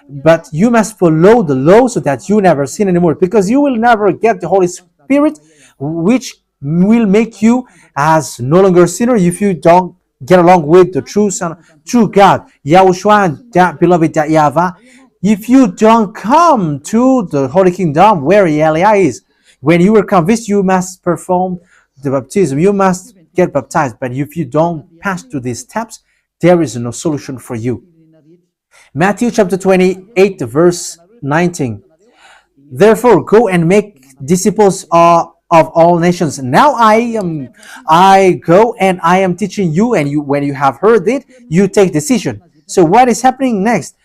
But you must follow the law so that you never sin anymore, because you will never get the Holy Spirit, which will make you as no longer a sinner if you don't get along with the true God, YAHOSHUAH, and that beloved that YAHVAH. If you don't come to the Holy Kingdom where Elia is, when you were convinced, you must perform the baptism. You must get baptized. But if you don't pass through these steps, there is no solution for you. Matthew chapter 28, verse 19. Therefore, go and make disciples of all nations. Now I go and I am teaching you, and when you have heard it, you take decision. So what is happening next?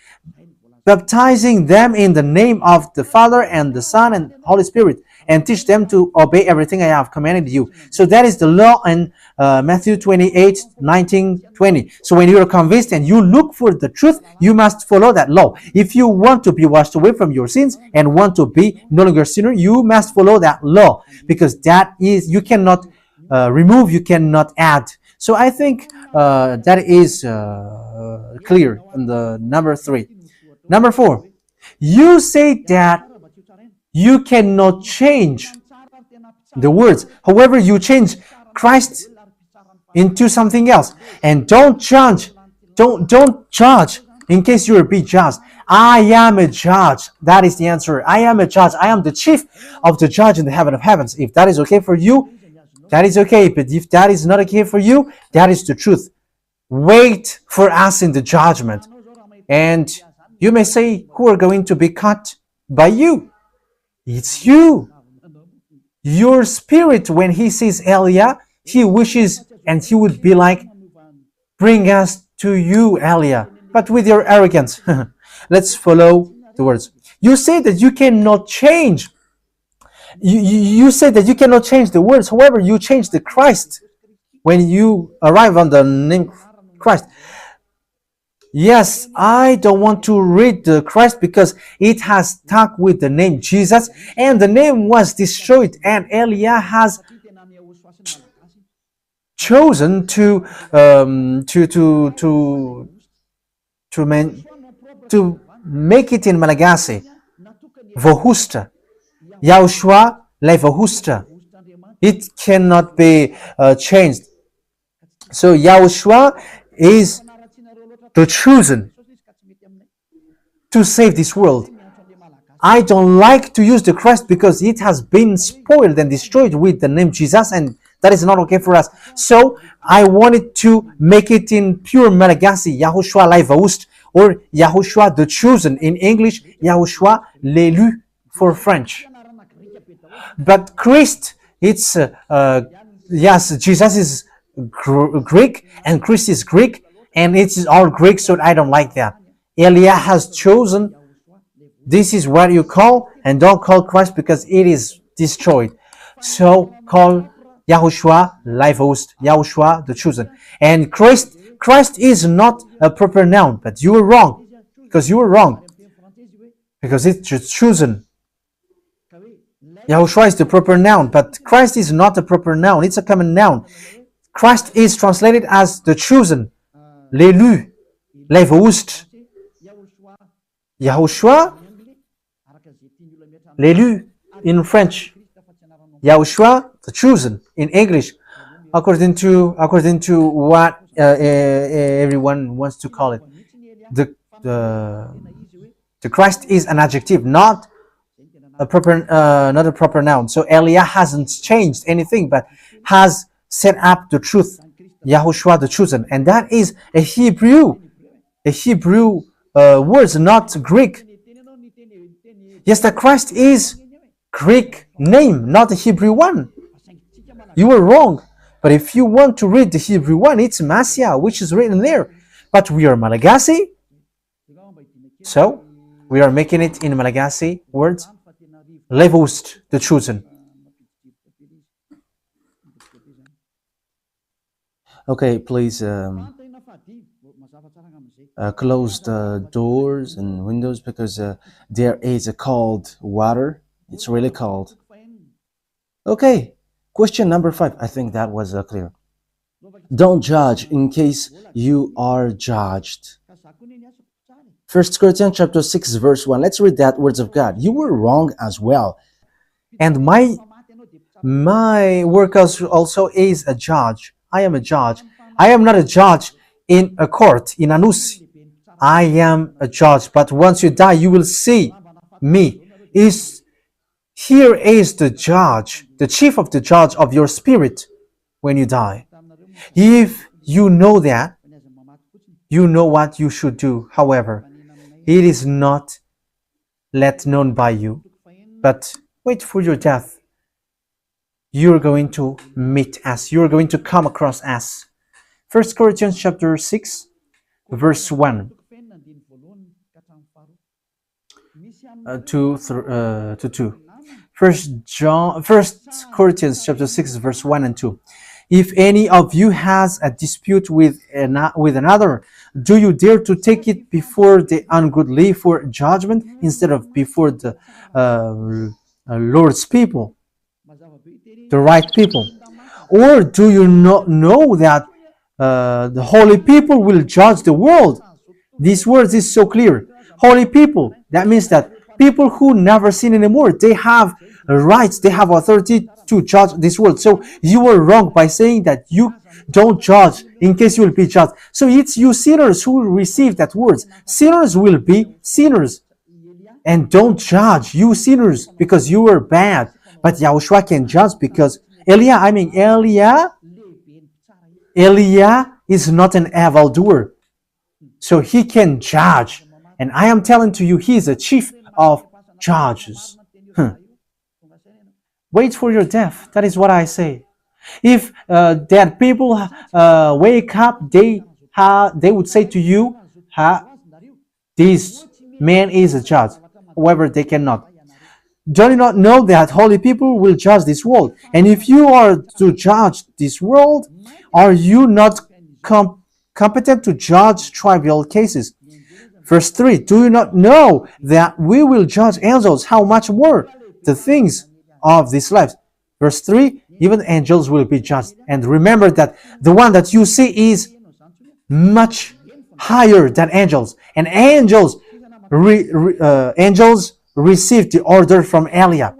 Baptizing them in the name of the Father and the Son and Holy Spirit, and teach them to obey everything I have commanded you. So that is the law in Matthew 28, 19, 20. So when you are convinced and you look for the truth, you must follow that law. If you want to be washed away from your sins and want to be no longer a sinner, you must follow that law, because that is, you cannot remove, you cannot add. So I think that is clear in the number 3. Number 4, you say that you cannot change the words. However, you change Christ into something else. And don't judge. Don't judge in case you will be judged. I am a judge. That is the answer. I am a judge. I am the chief of the judge in the heaven of heavens. If that is okay for you, that is okay. But if that is not okay for you, that is the truth. Wait for us in the judgment. And You may say, who are going to be cut by you? It's you. Your spirit, when he sees Elia, he wishes and he would be like, bring us to you, Elia. But with your arrogance, let's follow the words. You say that you cannot change. You say that you cannot change the words. However, you change the Christ when you arrive on the name Christ. Yes, I don't want to read the Christ because it has stuck with the name Jesus, and the name was destroyed, and Elia has chosen to make it in Malagasy. YAHOSHUAH, YAHOSHUAH, YAHVAH. It cannot be changed. So YAHOSHUAH is the chosen to save this world. I don't like to use the Christ because it has been spoiled and destroyed with the name Jesus, and that is not okay for us. So I wanted to make it in pure Malagasy, YAHOSHUAH YAHVAH, or YAHOSHUAH the chosen in English, YAHOSHUAH l'élu for French. But Christ, it's yes, Jesus is Greek and Christ is Greek, and it's all Greek, so I don't like that. Elia has chosen. This is what you call, and don't call Christ because it is destroyed. So call YAHOSHUAH YAHVAH, YAHOSHUAH the chosen. And Christ is not a proper noun, but you were wrong, because you were wrong, because it's chosen. YAHOSHUAH is the proper noun, but Christ is not a proper noun. It's a common noun. Christ is translated as the chosen, l'élu, YAHVAH. YAHOSHUAH, l'élu in French. YAHOSHUAH, the chosen in English, according to what everyone wants to call it. The Christ is an adjective, not a proper noun. So Elia hasn't changed anything, but has set up the truth, YAHOSHUAH the chosen, and that is a Hebrew words, not Greek. Yes, the Christ is Greek name, not the Hebrew one. You were wrong. But if you want to read the Hebrew one, it's Messiah, which is written there. But we are Malagasy, so we are making it in Malagasy words. YAHVAH, the chosen. Okay, please close the doors and windows because there is a cold water. It's really cold. Okay, question number 5. I think that was clear. Don't judge in case you are judged. 1 Corinthians chapter 6 verse 1. Let's read that words of God. You were wrong as well. And my work also is a judge. I am a judge. I am not a judge in a court, in Anusi. I am a judge, but once you die, you will see me. Here is the judge, the chief of the judge of your spirit when you die. If you know that, you know what you should do. However, it is not let known by you, but wait for your death. You're going to meet us. You're going to come across us. 1 Corinthians chapter 6, verse 1 to 2. 1 Corinthians chapter 6, verse 1 and 2. If any of you has a dispute with another, do you dare to take it before the ungodly for judgment instead of before the Lord's people, the right people? Or do you not know that the holy people will judge the world? These words is so clear. Holy people, that means that people who never sin anymore, they have rights, they have authority to judge this world. So you were wrong by saying that you don't judge in case you will be judged. So it's you sinners who will receive that words. Sinners will be sinners. And don't judge, you sinners, because you were bad. But YAHOSHUAH can judge because Elia is not an evildoer. So he can judge. And I am telling to you, he is the chief of judges. Wait for your death. That is what I say. If dead people wake up, they would say to you, this man is a judge. However, they cannot. Do you not know that holy people will judge this world? And if you are to judge this world, are you not competent to judge trivial cases? Verse 3, do you not know that we will judge angels? How much more the things of this life? Verse 3, even angels will be judged. And remember that the one that you see is much higher than angels. And angels received the order from Eliah.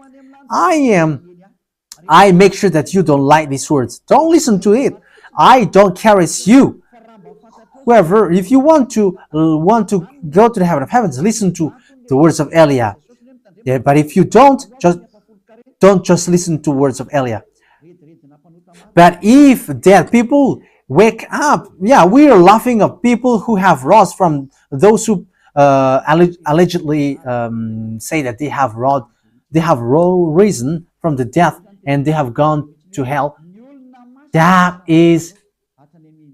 I make sure that you don't like these words. Don't listen to it. I don't caress you. However, if you want to go to the heaven of heavens, listen to the words of Eliah. Yeah, but if you don't just listen to words of Eliah. But if dead people wake up, we are laughing of people who have rose from those who allegedly say that they have risen from the death and they have gone to hell. That is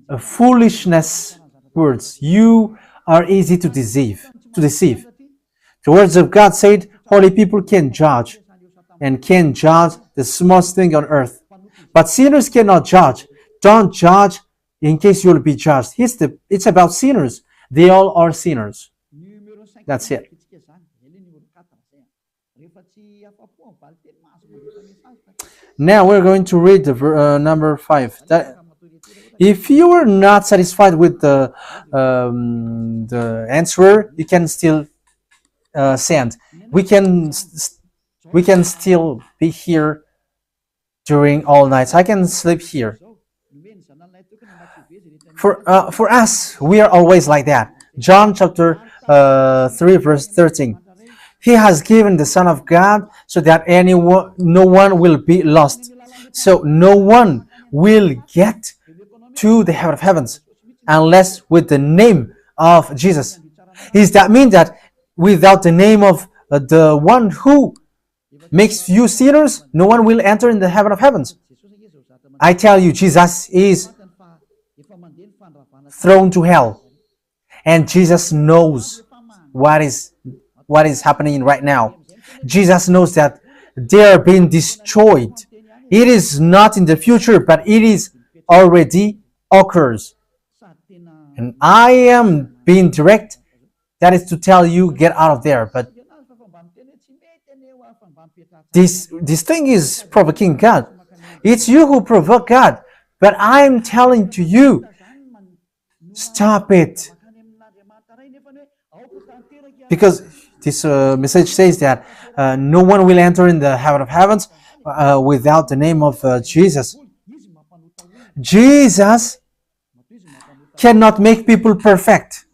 a foolishness words. You are easy to deceive. The words of God said, holy people can judge and can judge the smallest thing on earth. But sinners cannot judge. Don't judge in case you will be judged. It's about sinners. They all are sinners. That's it. Now we're going to read the number 5. If you are not satisfied with the answer, you can still send. We can still be here during all nights. I can sleep here. For us, we are always like that. John chapter 3 verse 13. He has given the Son of God so that no one will be lost. So no one will get to the heaven of heavens unless with the name of Jesus. Does that mean that without the name of the one who makes you sinners, no one will enter in the heaven of heavens? I tell you, Jesus is thrown to hell, and Jesus knows what is happening right now. Jesus knows that they are being destroyed. It is not in the future, but it is already occurs. And I am being direct. That is to tell you, get out of there. But this thing is provoking God. It's you who provoke God. But I'm telling to you, stop it. Because this message says that no one will enter in the heaven of heavens without the name of Jesus. Jesus cannot make people perfect.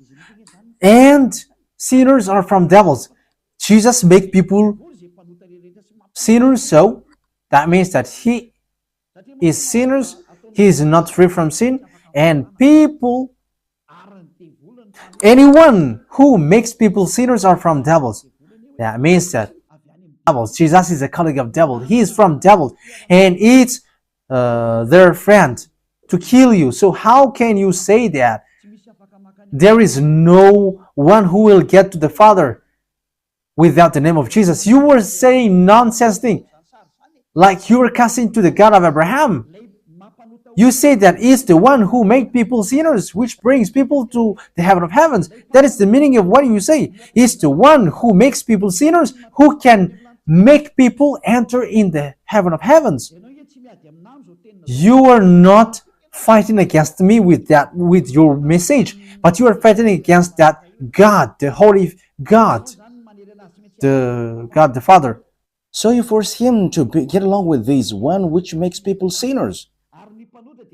And sinners are from devils. Jesus make people sinners, so that means that he is sinners. He is not free from sin. And anyone who makes people sinners are from devils. That means that devils. Jesus is a colleague of devil. He is from devil, and it's their friend to kill you. So how can you say that there is no one who will get to the Father without the name of Jesus? You were saying nonsense thing, like you were casting to the God of Abraham. You say that it's the one who makes people sinners, which brings people to the heaven of heavens. That is the meaning of what you say. It's the one who makes people sinners who can make people enter in the heaven of heavens. You are not fighting against me with your message, but you are fighting against that God, the holy God, the God the Father. So you force him to get along with this one which makes people sinners.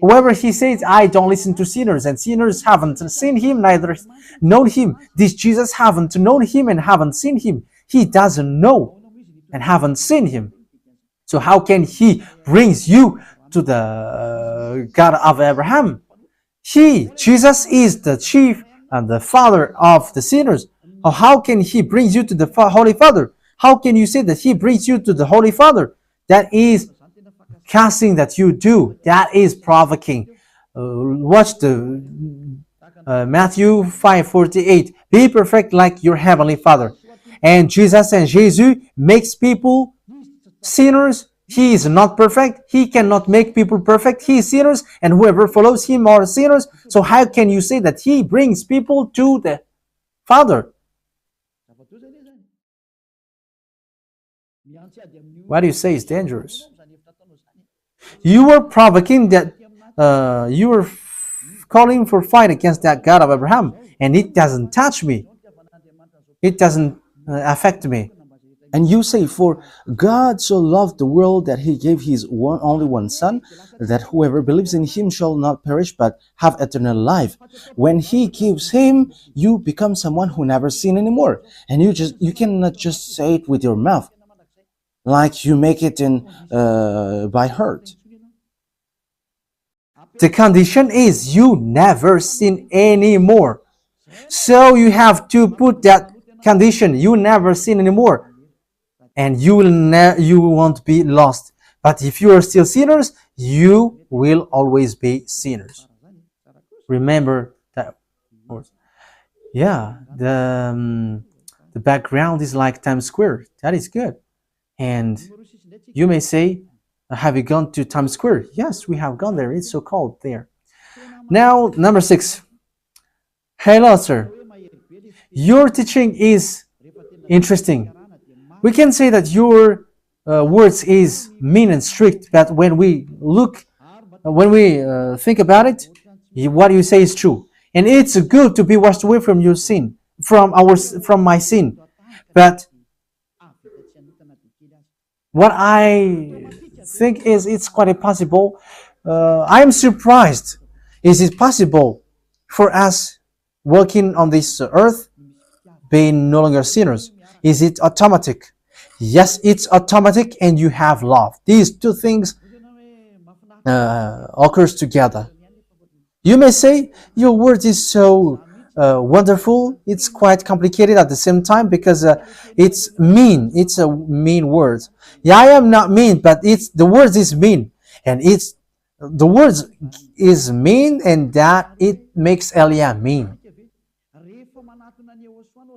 Whoever he says, I don't listen to sinners, and sinners haven't seen him, neither known him. This Jesus haven't known him and haven't seen him. He doesn't know and haven't seen him. So how can he brings you to the God of Abraham? Jesus is the chief and the father of the sinners. Or how can he bring you to the Holy Father? How can you say that he brings you to the Holy Father? That is casting that you do. That is provoking. Watch the Matthew 5:48. Be perfect like your heavenly Father. And Jesus makes people sinners. He is not perfect. He cannot make people perfect. He is sinners, and whoever follows him are sinners. So how can you say that he brings people to the Father? What do you say is dangerous? You were provoking that. You were calling for fight against that God of Abraham, and it doesn't touch me. It doesn't affect me. And you say, for God so loved the world that he gave his only one son, that whoever believes in him shall not perish but have eternal life. When he gives him, you become someone who never sin anymore. And you cannot just say it with your mouth, like you make it in by heart. The condition is you never sin anymore. So you have to put that condition, you never sin anymore, and you won't be lost. But if you are still sinners, you will always be sinners. Remember that. Yeah, the background is like Times Square. That is good. And you may say, have you gone to Times Square? Yes, we have gone there. It's so cold there. Now, number 6. Hello, sir. Your teaching is interesting. We can say that your words is mean and strict, but when we think about it, what you say is true. And it's good to be washed away from your sin, from my sin. But what I think is it's quite impossible. I am surprised. Is it possible for us walking on this earth being no longer sinners? Is it automatic? Yes, it's automatic, and you have love. These two things occurs together. You may say your word is so wonderful. It's quite complicated at the same time because it's mean. It's a mean word. Yeah, I am not mean, but the word is mean, and the word is mean, and that it makes Elia mean.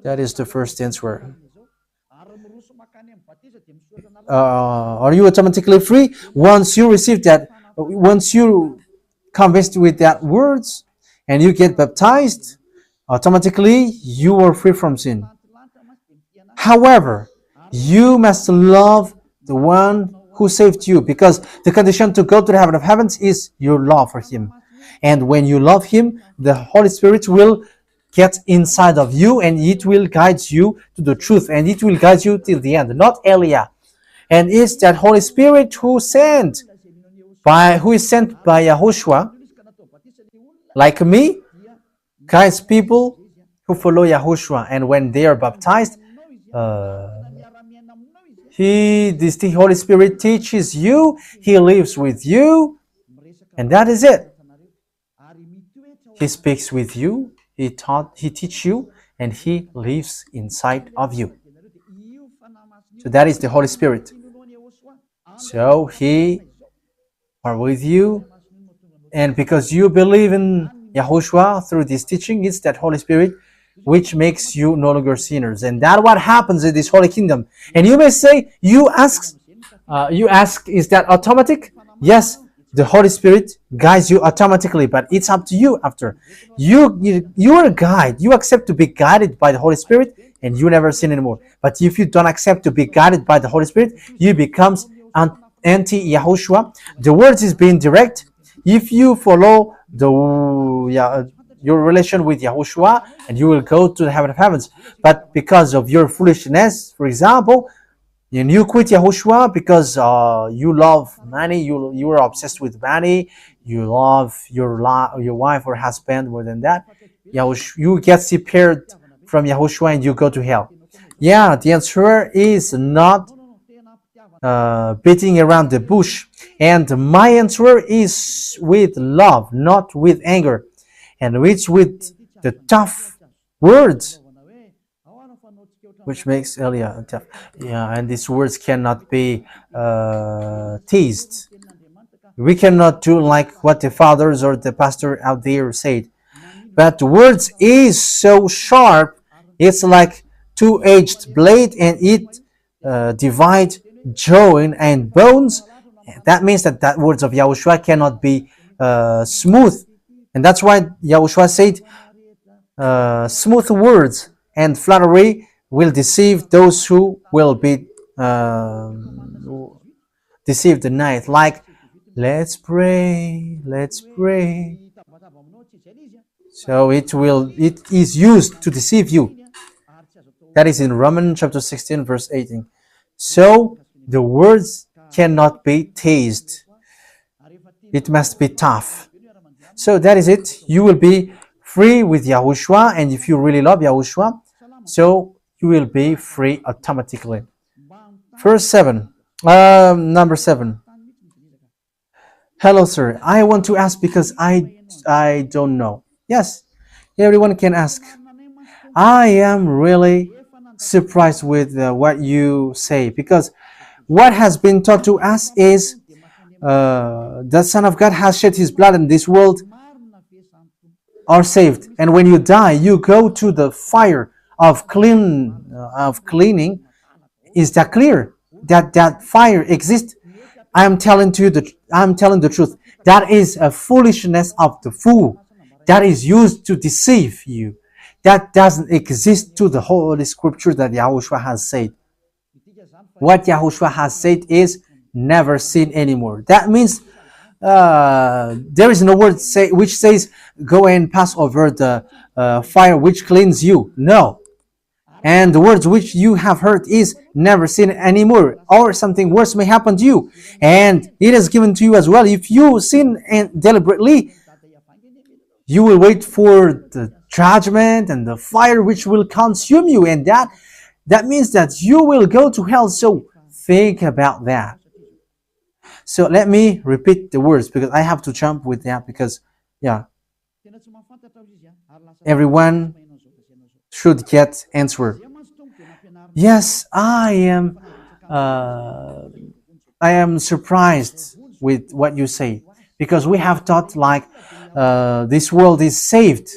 That is the first answer. Are you automatically free once you receive that? Once you convinced with that words and you get baptized, automatically you are free from sin. However, you must love the one who saved you, because the condition to go to the heaven of heavens is your love for him. And when you love him, the Holy Spirit will get inside of you, and it will guide you to the truth, and it will guide you till the end, not Elia. And it's that Holy Spirit who is sent by YAHOSHUAH, like me, guides people who follow YAHOSHUAH. And when they are baptized, the Holy Spirit teaches you, he lives with you, and that is it. He speaks with you, he teaches you, and he lives inside of you. So that is the Holy Spirit. So he are with you, and because you believe in YAHOSHUAH through this teaching, it's that Holy Spirit which makes you no longer sinners. And that's what happens in this holy kingdom. And you may say, you ask, is that automatic? Yes, the Holy Spirit guides you automatically, but it's up to you after. You are a guide. You accept to be guided by the Holy Spirit, and you never sin anymore. But if you don't accept to be guided by the Holy Spirit, you becomes an anti-YAHOSHUAH. The word is being direct. If you follow your relation with YAHOSHUAH, and you will go to the heaven of heavens. But because of your foolishness, for example, and you quit YAHOSHUAH because you love money, you are obsessed with money, you love your wife or husband more than that, you get separated from YAHOSHUAH and you go to hell. Yeah, the answer is not beating around the bush. And my answer is with love, not with anger. And it's with the tough words. which makes Elia tough. Yeah, and these words cannot be teased. We cannot do like what the fathers or the pastor out there said. But the words is so sharp, it's like two-edged blade, and it divide joint and bones. That means that words of Yahushua cannot be smooth, and that's why Yahushua said, "Smooth words and flattery will deceive those who will be deceived tonight." Like, let's pray, let's pray. So it is used to deceive you. That is in Romans chapter 16, verse 18. So the words cannot be tased. It must be tough. So that is it. You will be free with Yahushua, and if you really love Yahushua, so you will be free automatically. Number 7. Hello, sir. I want to ask because I don't know. Yes, everyone can ask. I am really surprised with what you say, because what has been taught to us is the Son of God has shed his blood and this world are saved. And when you die, you go to the fire of cleaning. Is that clear? That fire exists? I'm telling the truth. That is a foolishness of the fool. That is used to deceive you. That doesn't exist to the Holy Scripture that Yahushua has said. What Yahushua has said is never sin anymore. That means there is no word which says go and pass over the fire which cleans you. No. And the words which you have heard is never sin anymore, or something worse may happen to you. And it is given to you as well. If you sin deliberately, you will wait for the judgment and the fire which will consume you, and that means that you will go to hell. So think about that. So let me repeat the words, because I have to jump with that, because everyone should get answer. Yes, I am surprised with what you say, because we have taught like this world is saved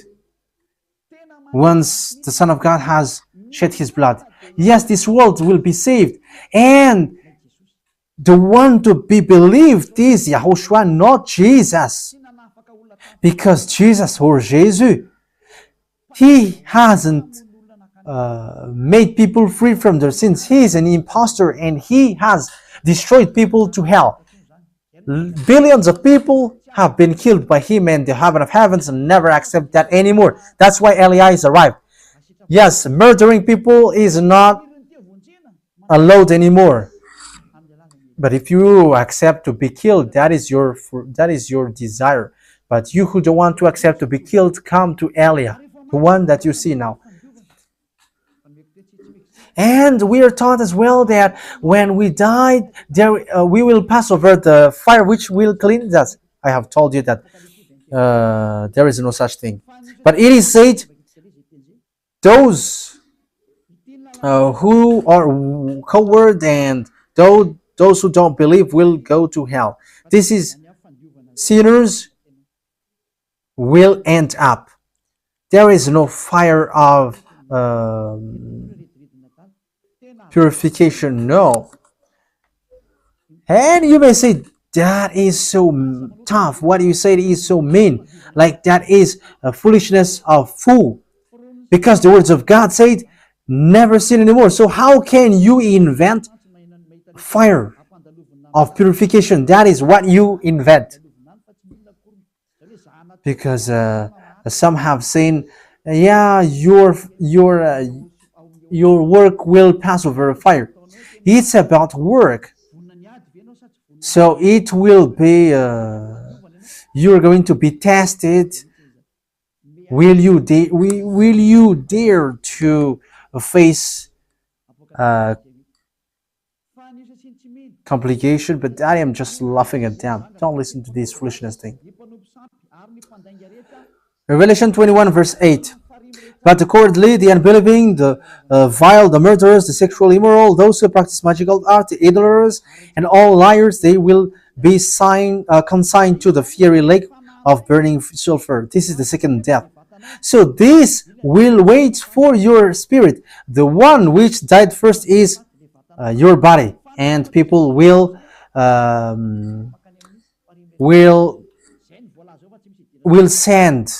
once the Son of God has shed his blood. Yes, this world will be saved, and the one to be believed is Yahushua, not Jesus. Because Jesus, or Jesus, he hasn't made people free from their sins. He is an impostor, and he has destroyed people to hell. Billions of people have been killed by him, and the heaven of heavens never accept that anymore. That's why Elias arrived. Yes, murdering people is not allowed anymore. But if you accept to be killed, that is your desire. But you who don't want to accept to be killed, come to Elia, the one that you see now. And we are taught as well that when we die, we will pass over the fire which will cleanse us. I have told you that there is no such thing. But it is said, those who are coward and those who don't believe will go to hell. This is sinners will end up. There is no fire of purification, no. And you may say, that is so tough. What you say is so mean. Like that is a foolishness of fool. Because the words of God said, never sin anymore. So how can you invent fire of purification? That is what you invent. Because some have said, yeah, your work will pass over fire. It's about work. So it will be, you're going to be tested. Will you dare to face complication? But I am just laughing at them. Don't listen to this foolishness thing. Revelation 21 verse 8. But accordingly, the unbelieving, the vile, the murderers, the sexual immoral, those who practice magical art, the idlers, and all liars, they will be consigned to the fiery lake of burning sulfur. This is the second death. So this will wait for your spirit. The one which died first is your body, and people will will send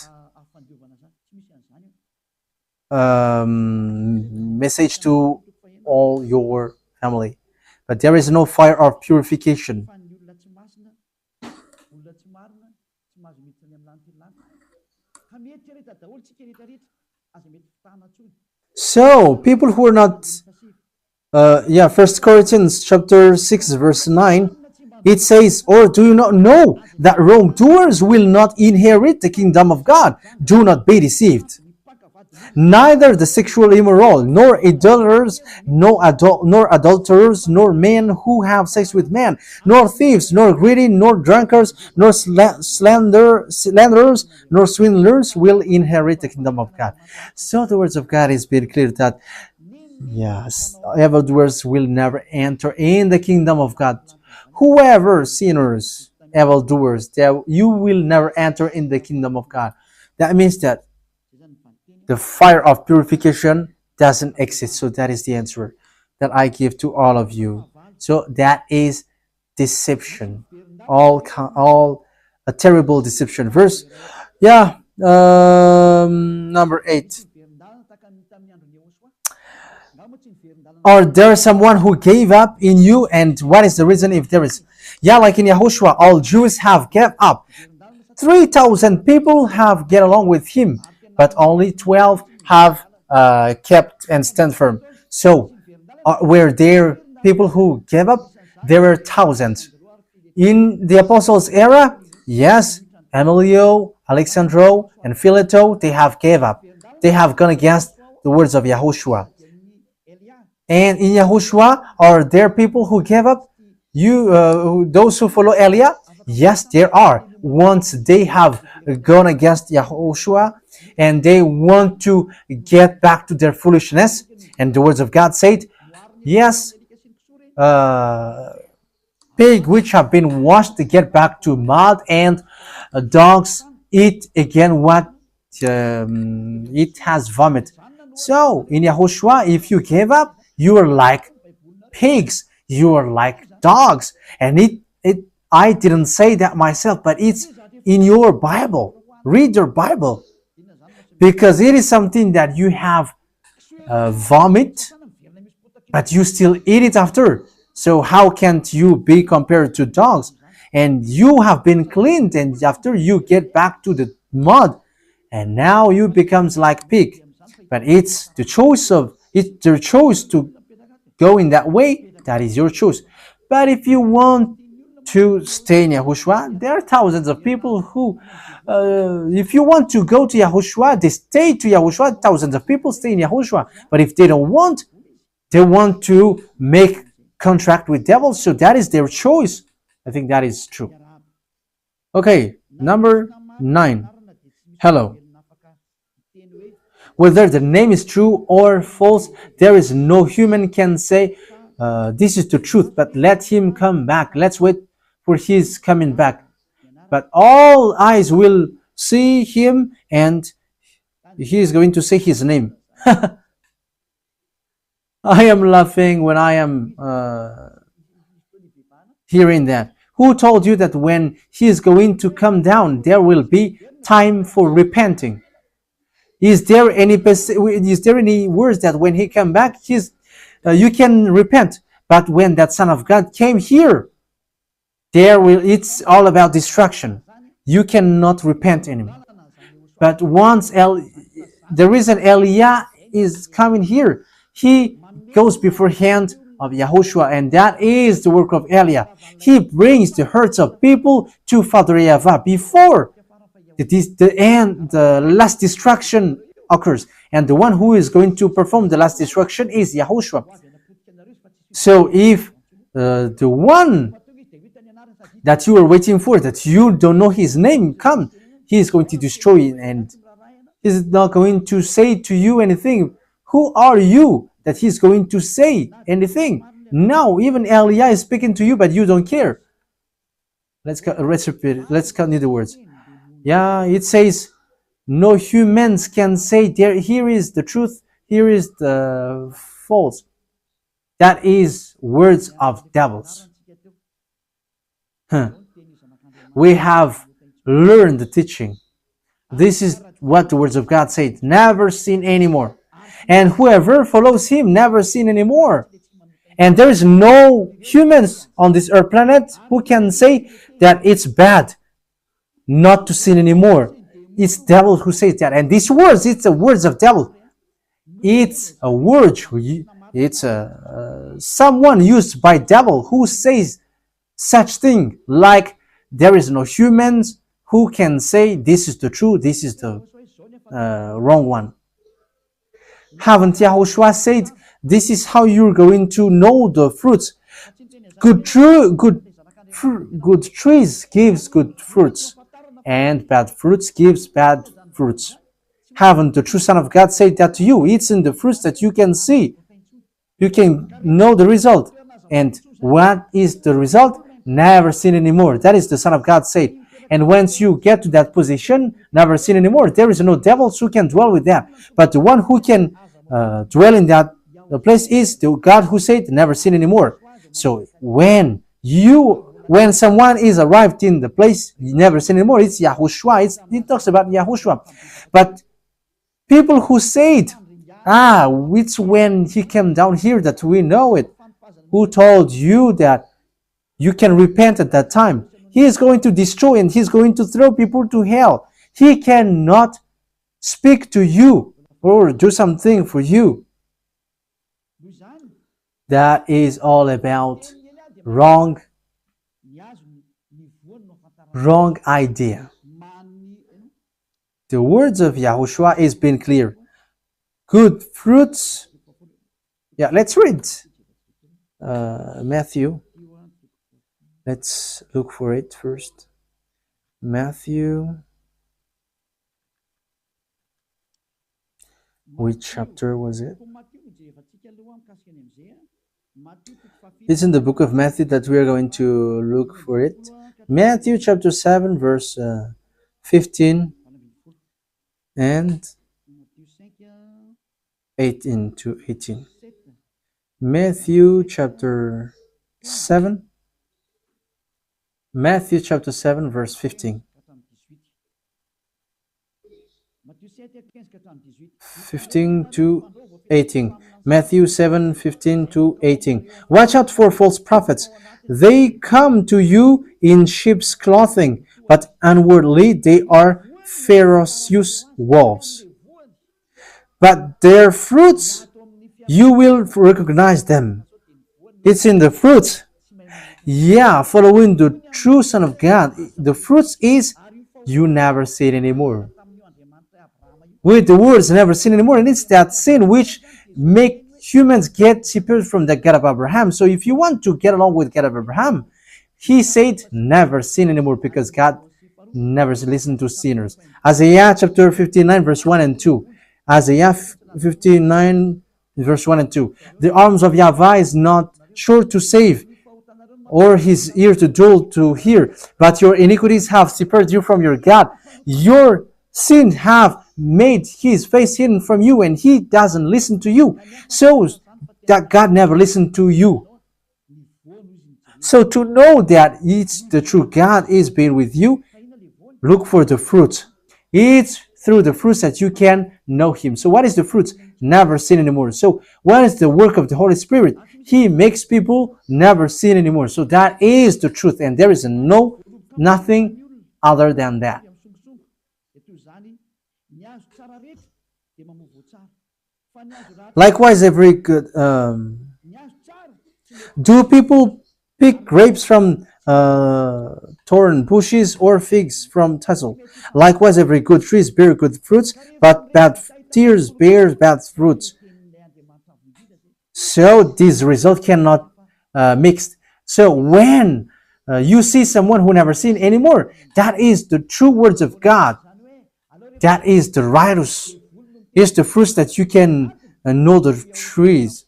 message to all your family, but there is no fire of purification. So people who are not First Corinthians chapter 6 verse 9, it says, or do you not know that wrongdoers will not inherit the kingdom of God? Do not be deceived. Neither the sexual immoral, nor idolaters, nor adulterers, nor men who have sex with men, nor thieves, nor greedy, nor drunkards, nor slanderers, nor swindlers will inherit the kingdom of God. So the words of God is very clear that yes, evildoers will never enter in the kingdom of God. Whoever sinners, evildoers, you will never enter in the kingdom of God. That means that the fire of purification doesn't exist. So that is the answer that I give to all of you. So that is deception, all a terrible deception. Verse, number 8. Or there is someone who gave up in you, and what is the reason if there is? Like in Yahushua, all Jews have gave up. 3,000 people have get along with him, but only 12 have kept and stand firm. So were there people who gave up? There were thousands. In the apostles' era, yes, Emilio, Alexandro, and Phileto, they have gave up. They have gone against the words of Yahushua. And in Yahushua, are there people who gave up? Those who follow Elia? Yes, there are. Once they have gone against Yahushua and they want to get back to their foolishness, and the words of God said, yes, pig which have been washed to get back to mud, and dogs eat again what it has vomit. So in Yahushua, if you gave up, you are like pigs, you are like dogs. And I didn't say that myself, but it's in your Bible. Read your Bible, because it is something that you have vomit, but you still eat it after. So how can't you be compared to dogs? And you have been cleaned, and after you get back to the mud, and now you becomes like pig. But it's the choice of it's their choice to go in that way. That is your choice. But if you want to stay in Yahushua, there are thousands of people who, if you want to go to Yahushua, they stay to Yahushua. Thousands of people stay in Yahushua. But if they don't want, they want to make contract with devils. So that is their choice. I think that is true. Okay, number 9. Hello. Whether the name is true or false, there is no human can say, this is the truth, but let him come back. Let's wait for his coming back. But all eyes will see him, and he is going to say his name. I am laughing when I am hearing that. Who told you that when he is going to come down, there will be time for repenting? Is there any words that when he come back, you can repent? But when that Son of God came here, it's all about destruction. You cannot repent anymore. But once the reason Elia is coming here, he goes beforehand of Yahushua, and that is the work of Elia. He brings the hearts of people to Father YAHVAH before the last destruction occurs. And the one who is going to perform the last destruction is Yahushua. So if the one that you are waiting for, that you don't know his name, come, he is going to destroy it. And He's not going to say to you anything. Who are you that he's going to say anything? Now, even Elia is speaking to you, but you don't care. Let's repeat it. Let's continue the words. Yeah, it says, no humans can say, there, here is the truth, here is the false. That is words of devils. We have learned the teaching. This is what the words of God say, never sin anymore. And whoever follows him, never sin anymore. And there is no humans on this earth planet who can say that it's bad not to sin anymore. It's devil who says that. And these words, it's the words of devil. It's a word, it's someone used by devil who says such thing, like there is no humans who can say this is the truth, this is the wrong one. Haven't Yahushua said, this is how you're going to know the fruits? Good trees gives good fruits, and bad fruits gives bad fruits. Haven't the true Son of God said that to you? It's in the fruits that you can see. You can know the result. And what is the result? Never sin anymore. That is the Son of God said. And once you get to that position, never sin anymore, there is no devils who can dwell with that. But the one who can dwell in that place is the God who said, never sin anymore. So when someone is arrived in the place, never sin anymore, it's YAHOSHUAH. It talks about YAHOSHUAH. But people who said, it's when he came down here that we know it. Who told you that you can repent at that time? He is going to destroy and he's going to throw people to hell. He cannot speak to you or do something for you. That is all about wrong idea. The words of YAHOSHUAH is being clear. Good fruits. Yeah, let's read Matthew. Let's look for it first. Matthew. Which chapter was it? It's in the book of Matthew that we are going to look for it. Matthew chapter 7 verse 15 and 18 to 18. Matthew chapter 7 verse 15. 15 to 18. Matthew 7, 15 to 18. Watch out for false prophets. They come to you in sheep's clothing, but inwardly they are ferocious wolves. But their fruits, you will recognize them. It's in the fruits. Yeah, following the true Son of God. The fruits is you never sin anymore. With the words never sin anymore, and it's that sin which make humans get separated from the God of Abraham. So if you want to get along with God of Abraham, he said never sin anymore, because God never listened to sinners. Isaiah chapter 59 verse 1 and 2. Isaiah 59 verse 1 and 2. The arms of YAHVAH is not sure to save, or his ear to dull to hear, but your iniquities have separated you from your God. Your sins have made his face hidden from you, and he doesn't listen to you. So that God never listened to you. So to know that it's the true God is being with you, look for the fruits. It's through the fruits that you can know him. So what is the fruits? Never sin anymore. So what is the work of the Holy Spirit? He makes people never sin anymore. So that is the truth, and there is nothing other than that. Likewise, every good do people pick grapes from thorn bushes or figs from thistle? Likewise, every good tree bears good fruits, but bad trees bear bad fruits. So this result cannot mix. So when you see someone who never sinned anymore, that is the true words of God. That is the ritus. It's the fruits that you can know the trees.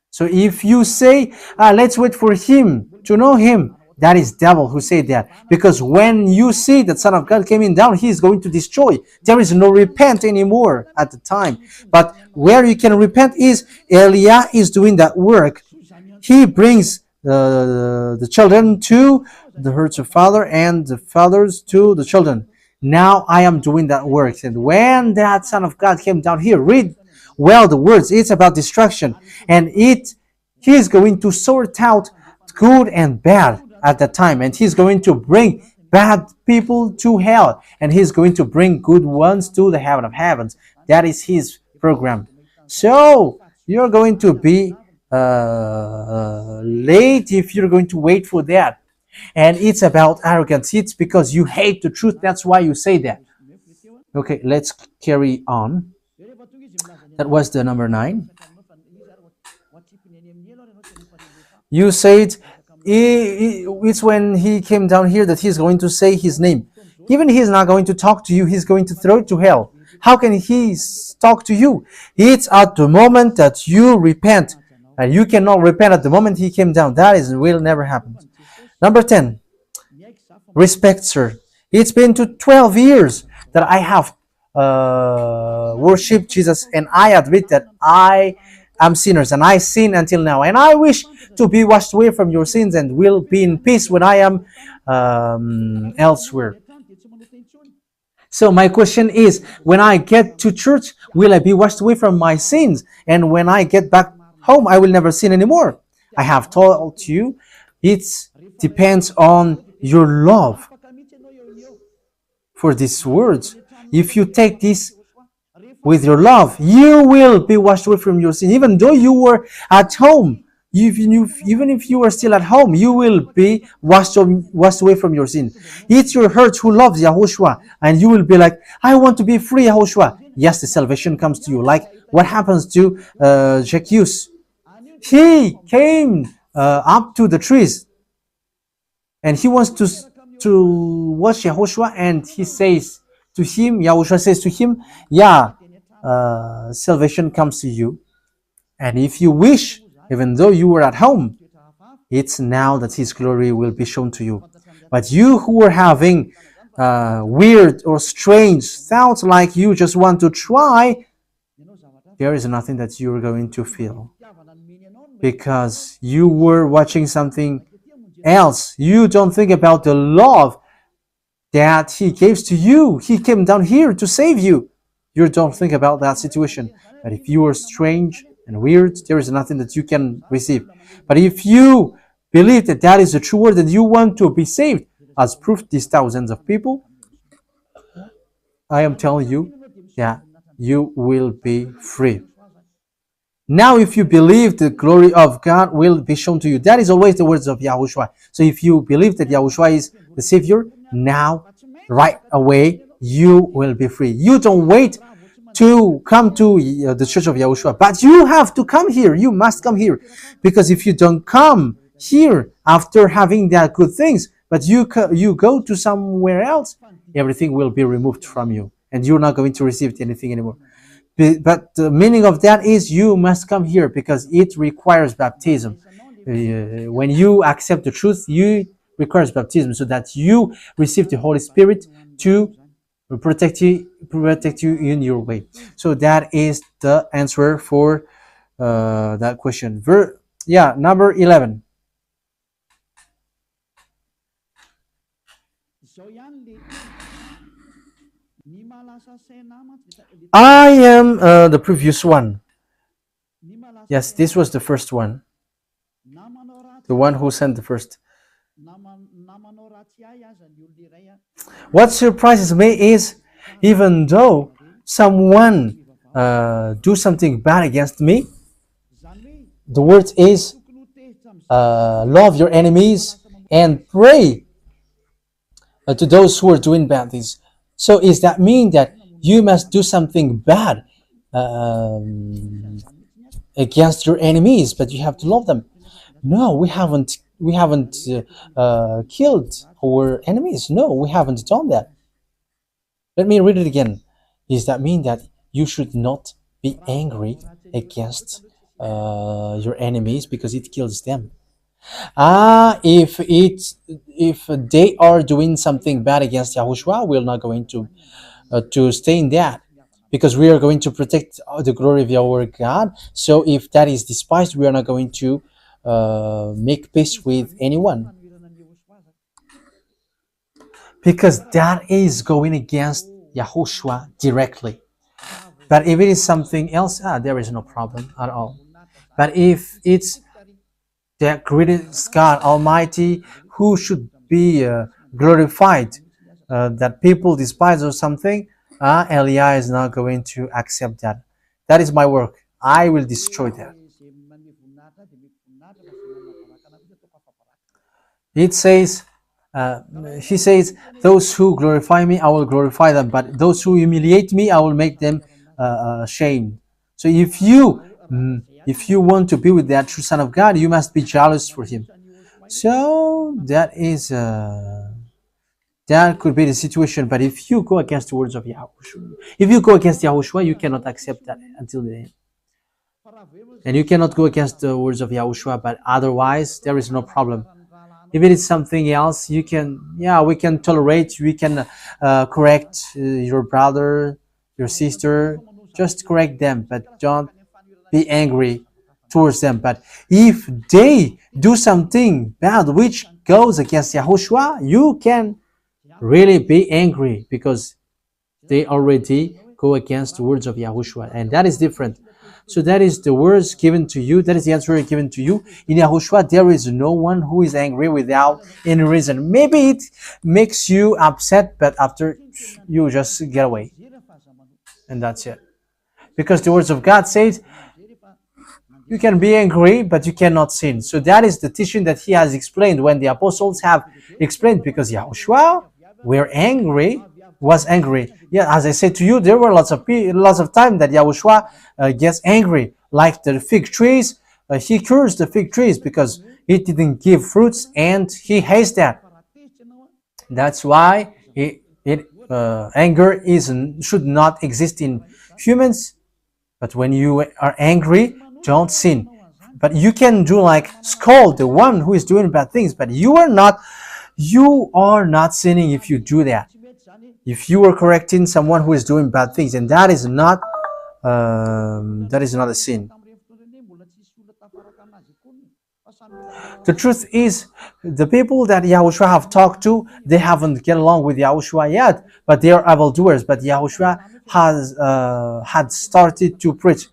So if you say, let's wait for him to know him, that is devil who said that. Because when you see that Son of God coming down, he is going to destroy. There is no repent anymore at the time. But where you can repent is Eliah is doing that work. He brings the children to the herds of father and the fathers to the children. Now I am doing that work. And when that Son of God came down here, read well the words. It's about destruction. And he is going to sort out good and bad at that time. And he's going to bring bad people to hell. And he's going to bring good ones to the heaven of heavens. That is his program. So you're going to be late if you're going to wait for that. And it's about arrogance. It's because you hate the truth. That's why you say that. Okay, let's carry on. That was the number 9. You said it's when he came down here that he's going to say his name. Even he's not going to talk to you, he's going to throw it to hell. How can he talk to you? It's at the moment that you repent. And you cannot repent at the moment he came down. That will never happen. Number 10. Respect, sir. It's been to 12 years that I have worshipped Jesus, and I admit that I am sinners and I sin until now, and I wish to be washed away from your sins and will be in peace when I am elsewhere. So my question is, when I get to church, will I be washed away from my sins? And when I get back home, I will never sin anymore. I have told you, it depends on your love for these words. If you take this with your love, you will be washed away from your sin. Even though you were at home, even if you are still at home, you will be washed away from your sin. It's your heart who loves YAHOSHUAH, and you will be like, I want to be free, YAHOSHUAH. Yes, the salvation comes to you. Like what happens to Zacchaeus. He came up to the trees, and he wants to watch YAHOSHUAH, and he says to him, YAHOSHUAH says to him, salvation comes to you. And if you wish, even though you were at home, it's now that his glory will be shown to you. But you who are having weird or strange thoughts, like you just want to try, there is nothing that you are going to feel. Because you were watching something else. You don't think about the love that he gives to you. He came down here to save you. You don't think about that situation. But if you are strange and weird, there is nothing that you can receive. But if you believe that that is the true word and you want to be saved, as proof these thousands of people, I am telling you that you will be free. Now, if you believe the glory of God will be shown to you, that is always the words of YAHOSHUAH. So if you believe that YAHOSHUAH is the Savior, now, right away, you will be free. You don't wait to come to the Church of YAHOSHUAH, but you have to come here. You must come here. Because if you don't come here after having that good things, but you go to somewhere else, everything will be removed from you, and you're not going to receive anything anymore. But the meaning of that is you must come here because it requires baptism. When you accept the truth, it requires baptism so that you receive the Holy Spirit to protect you in your way. So that is the answer for that question. Number 11. I am the previous one. Yes, this was the first one. The one who sent the first. What surprises me is, even though someone do something bad against me, the word is love your enemies and pray to those who are doing bad things. So does that mean that you must do something bad against your enemies, but you have to love them? No, we haven't killed our enemies. No, we haven't done that. Let me read it again. Does that mean that you should not be angry against your enemies because it kills them? If they are doing something bad against Yahushua, we're not going to stay in that, because we are going to protect the glory of our God. So if that is despised, we are not going to make peace with anyone, because that is going against Yahushua directly. But if it is something else, there is no problem at all. But if it's the greatest God Almighty who should be glorified, that people despise or something, Elia is not going to accept that. That is my work. I will destroy that. It says, uh, he says, those who glorify me, I will glorify them, but those who humiliate me, I will make them ashamed. So if you want to be with that true Son of God, you must be jealous for him. So that could be the situation. But if you go against the words of Yahushua, if you go against Yahushua, you cannot accept that until the end. And you cannot go against the words of Yahushua, but otherwise there is no problem. If it is something else, we can tolerate, we can correct your brother, your sister, just correct them, but don't be angry towards them. But if they do something bad which goes against Yahushua, you can really be angry, because they already go against the words of Yahushua, and that is different. So that is the words given to you. That is the answer given to you. In Yahushua, there is no one who is angry without any reason. Maybe it makes you upset, but after you just get away. And that's it. Because the words of God says, you can be angry, but you cannot sin. So that is the teaching that he has explained when the apostles have explained, because Yahushua was angry. Yeah, as I said to you, there were lots of time that Yahushua gets angry, like the fig trees. He cursed the fig trees because it didn't give fruits, and he hates that. That's why anger should not exist in humans. But when you are angry, don't sin. But you can do like scold the one who is doing bad things, but you are not sinning if you do that. If you are correcting someone who is doing bad things, and that is not a sin. The truth is, the people that Yahushua have talked to, they haven't get along with Yahushua yet, but they are evildoers. But Yahushua had started to preach,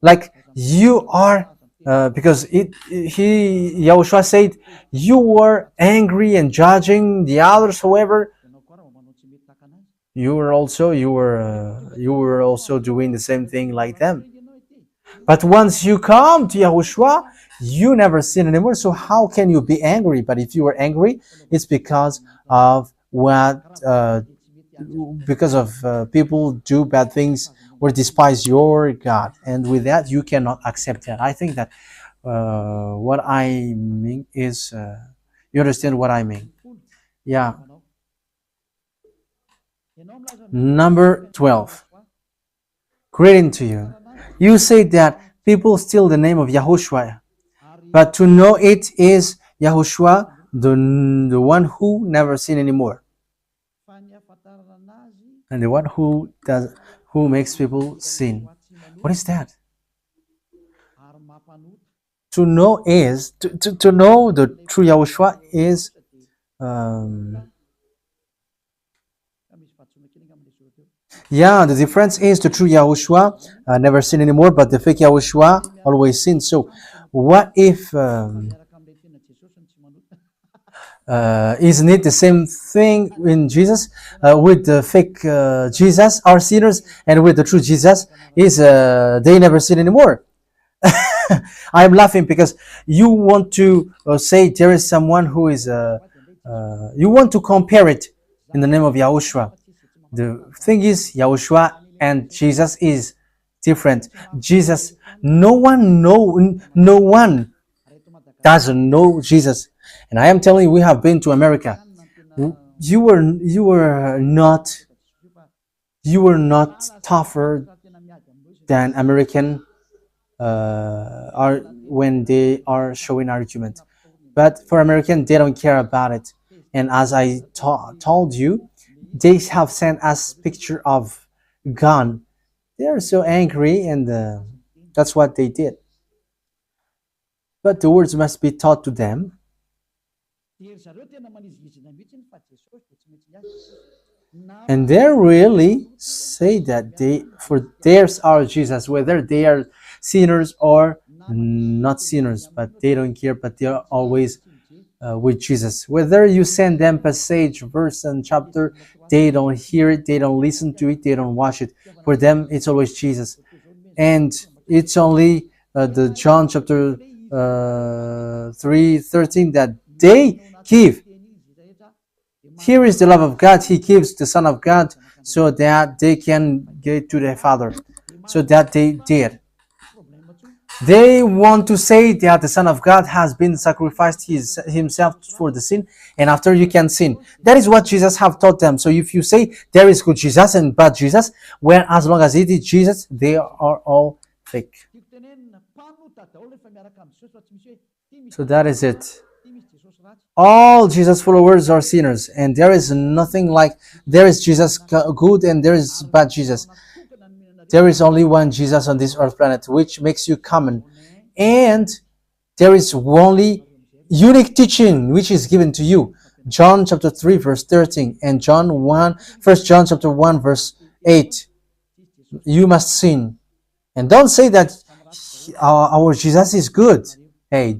like you are, because Yahushua said, you were angry and judging the others. However, you were also doing the same thing like them. But once you come to Yahushua, you never sin anymore. So how can you be angry? But if you are angry, it's because of people do bad things or despise your God, and with that you cannot accept that. I think that what I mean is, you understand what I mean. Yeah. Number 12. Greeting to you. You say that people steal the name of Yahushua, but to know it is Yahushua, the one who never sin anymore, and the one who makes people sin. What is that? To know is to know the true Yahushua is the difference is the true Yahushua never sin anymore, but the fake Yahushua always sin. So what if isn't it the same thing in Jesus? With the fake Jesus are sinners, and with the true Jesus is they never sin anymore. I'm laughing because you want to say there is someone who is you want to compare it in the name of Yahushua. The thing is, Yahushua and Jesus is different. Jesus, no one doesn't know Jesus. And I am telling you, we have been to America. You were not You are not tougher than American are when they are showing argument. But for American, they don't care about it. And as I told you, they have sent us picture of gun. They are so angry, and that's what they did. But the words must be taught to them, and they really say that they for theirs are Jesus, whether they are sinners or not sinners, but they don't care. But they are always with Jesus. Whether you send them passage, verse, and chapter, they don't hear it, they don't listen to it, they don't watch it. For them, it's always Jesus, and it's only the John chapter 3:13 that they give. Here is the love of God. He gives the Son of God so that they can get to the Father. So that they did. They want to say that the Son of God has been sacrificed himself for the sin, and after you can sin. That is what Jesus have taught them. So if you say there is good Jesus and bad Jesus, well, as long as it is Jesus, they are all fake. So that is it. All Jesus followers are sinners, and there is nothing like there is Jesus good and there is bad Jesus. There is only one Jesus on this earth planet, which makes you common, and there is only unique teaching which is given to you. John chapter 3 verse 13 and First John chapter 1 verse 8. You must sin, and don't say that our Jesus is good. Hey,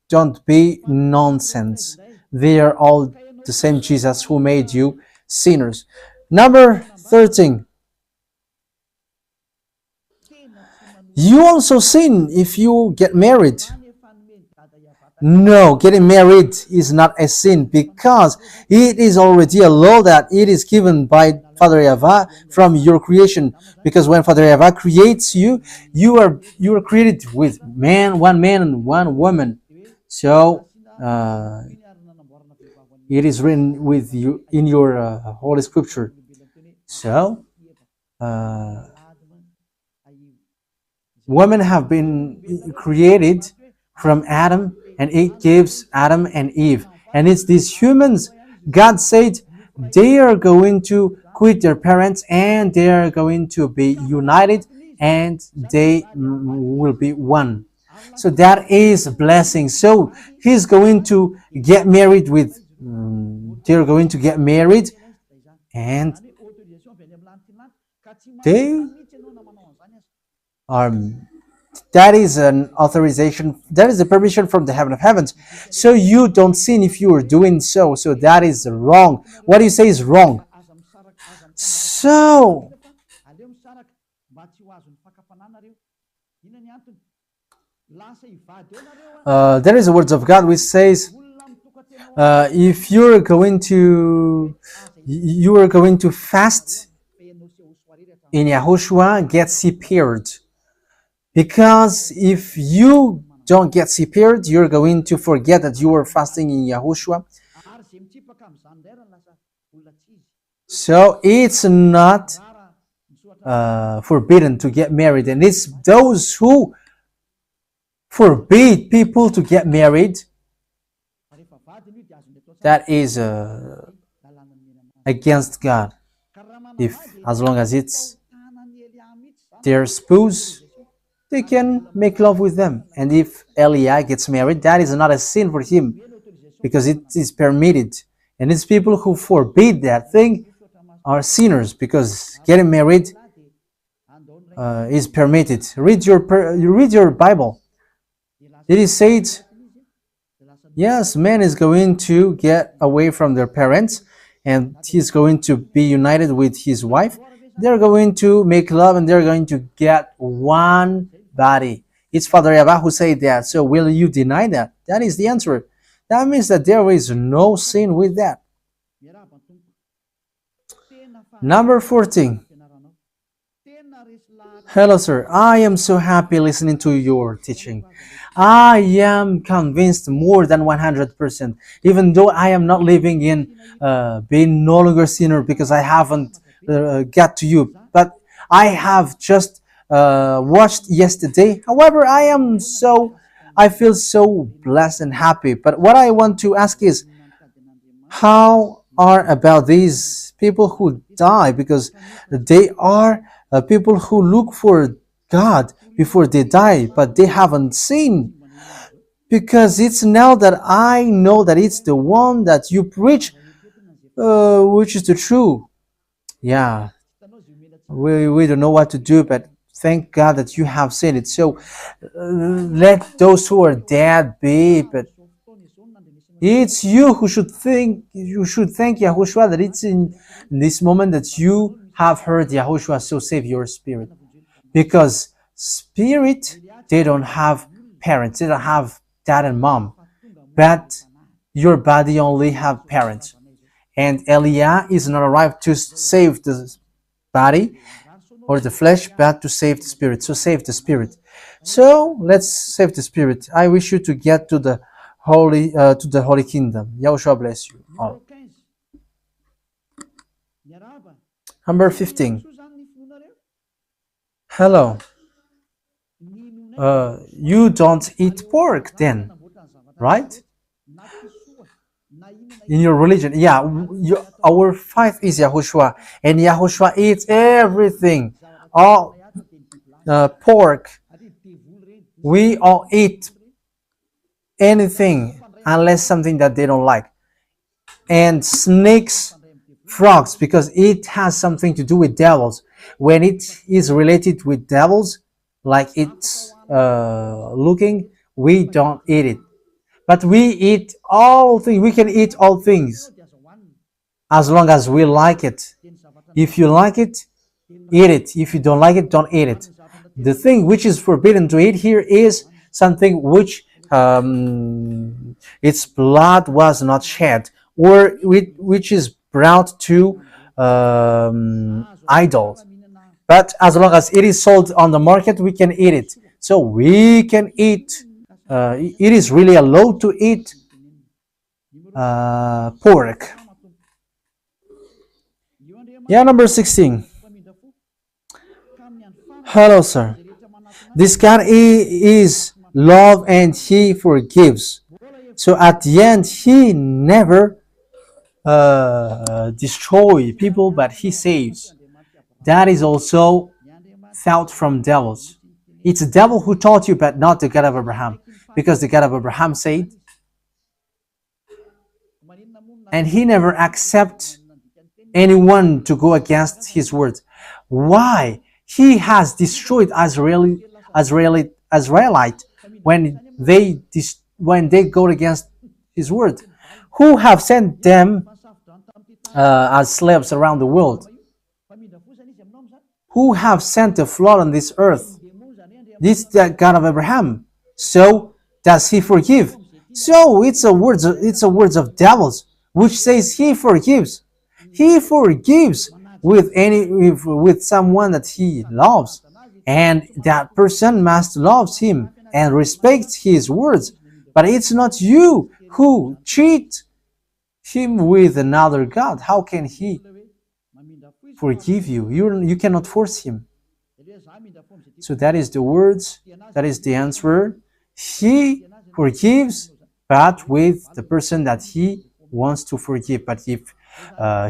don't be nonsense. They are all the same Jesus who made you sinners. Number 13. You also sin if you get married. No, getting married is not a sin because it is already a law that it is given by Father YAHVAH from your creation. Because when Father YAHVAH creates you, you are created with one man and one woman. So it is written with you in your Holy Scripture. So women have been created from Adam, and it gives Adam and Eve. And it's these humans, God said, they are going to quit their parents and they are going to be united and they will be one. So that is a blessing. So he's going to get married with, they're going to get married, and they are, that is an authorization, that is a permission from the heaven of heavens. So you don't sin if you are doing so. So that is wrong. What you say is wrong. So there is a words of God which says, if you are going to fast in YAHOSHUAH, get prepared. Because if you don't get prepared, you're going to forget that you are fasting in YAHOSHUAH. So it's not forbidden to get married, and it's those who forbid people to get married that is against God. If as long as it's their spouse, they can make love with them. And if Eliah gets married, that is not a sin for him because it is permitted. And it's people who forbid that thing are sinners because getting married is permitted. Read your Bible. It is said, yes, man is going to get away from their parents and he's going to be united with his wife. They're going to make love and they're going to get one body. It's Father YAHVAH who said that. So will you deny that? That is the answer. That means that there is no sin with that. Number 14. Hello, sir. I am so happy listening to your teaching. I am convinced more than 100%, even though I am not living in being no longer sinner because I haven't got to you. But I have just watched yesterday. However, I feel so blessed and happy. But what I want to ask is, how are about these people who die, because they are people who look for God before they die, but they haven't seen, because it's now that I know that it's the one that you preach, which is the true. Yeah, we don't know what to do, but thank God that you have said it. So let those who are dead be, but it's you who should think, you should thank Yahushua that it's in this moment that you have heard Yahushua, so save your spirit. Because spirit, they don't have parents, they don't have dad and mom, but your body only have parents. And Eliah is not arrived to save the body or the flesh, but to save the spirit. So save the spirit. So let's save the spirit. I wish you to get to the holy kingdom. Yahushua bless you all. Number 15. Hello. You don't eat pork then, right? In your religion, yeah. Our faith is Yahushua, and Yahushua eats everything, all pork. We all eat anything unless something that they don't like. And snakes, frogs, because it has something to do with devils. When it is related with devils, like it's looking, we don't eat it. But we eat all things. We can eat all things as long as we like it. If you like it, eat it. If you don't like it, don't eat it. The thing which is forbidden to eat here is something which its blood was not shed, or which is brought to idols. But as long as it is sold on the market, we can eat it. So we can eat. It is really allowed to eat pork. Yeah, number 16. Hello, sir. This God is love and He forgives. So at the end, He never destroys people, but He saves. That is also thought from devils. It's the devil who taught you, but not the God of Abraham. Because the God of Abraham said, and He never accepts anyone to go against His word. Why? He has destroyed Israelite when they go against His word. Who have sent them as slaves around the world? Who have sent the flood on this earth? This is the God of Abraham. So does He forgive? So it's a words of devils, which says He forgives. He forgives with someone that He loves, and that person must love Him and respect His words. But it's not you who cheat Him with another God. How can He forgive you? You cannot force Him. So that is the words, that is the answer. He forgives, but with the person that He wants to forgive. But if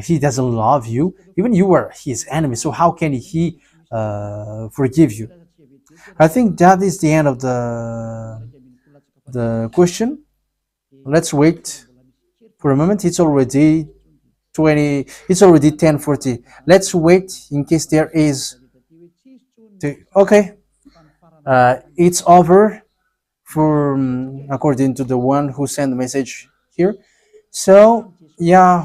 He doesn't love you, even you are His enemy, so how can He forgive you? I think that is the end of the question. Let's wait for a moment. It's already 10:40. Let's wait in case there is okay. It's over for according to the one who sent the message here. So yeah,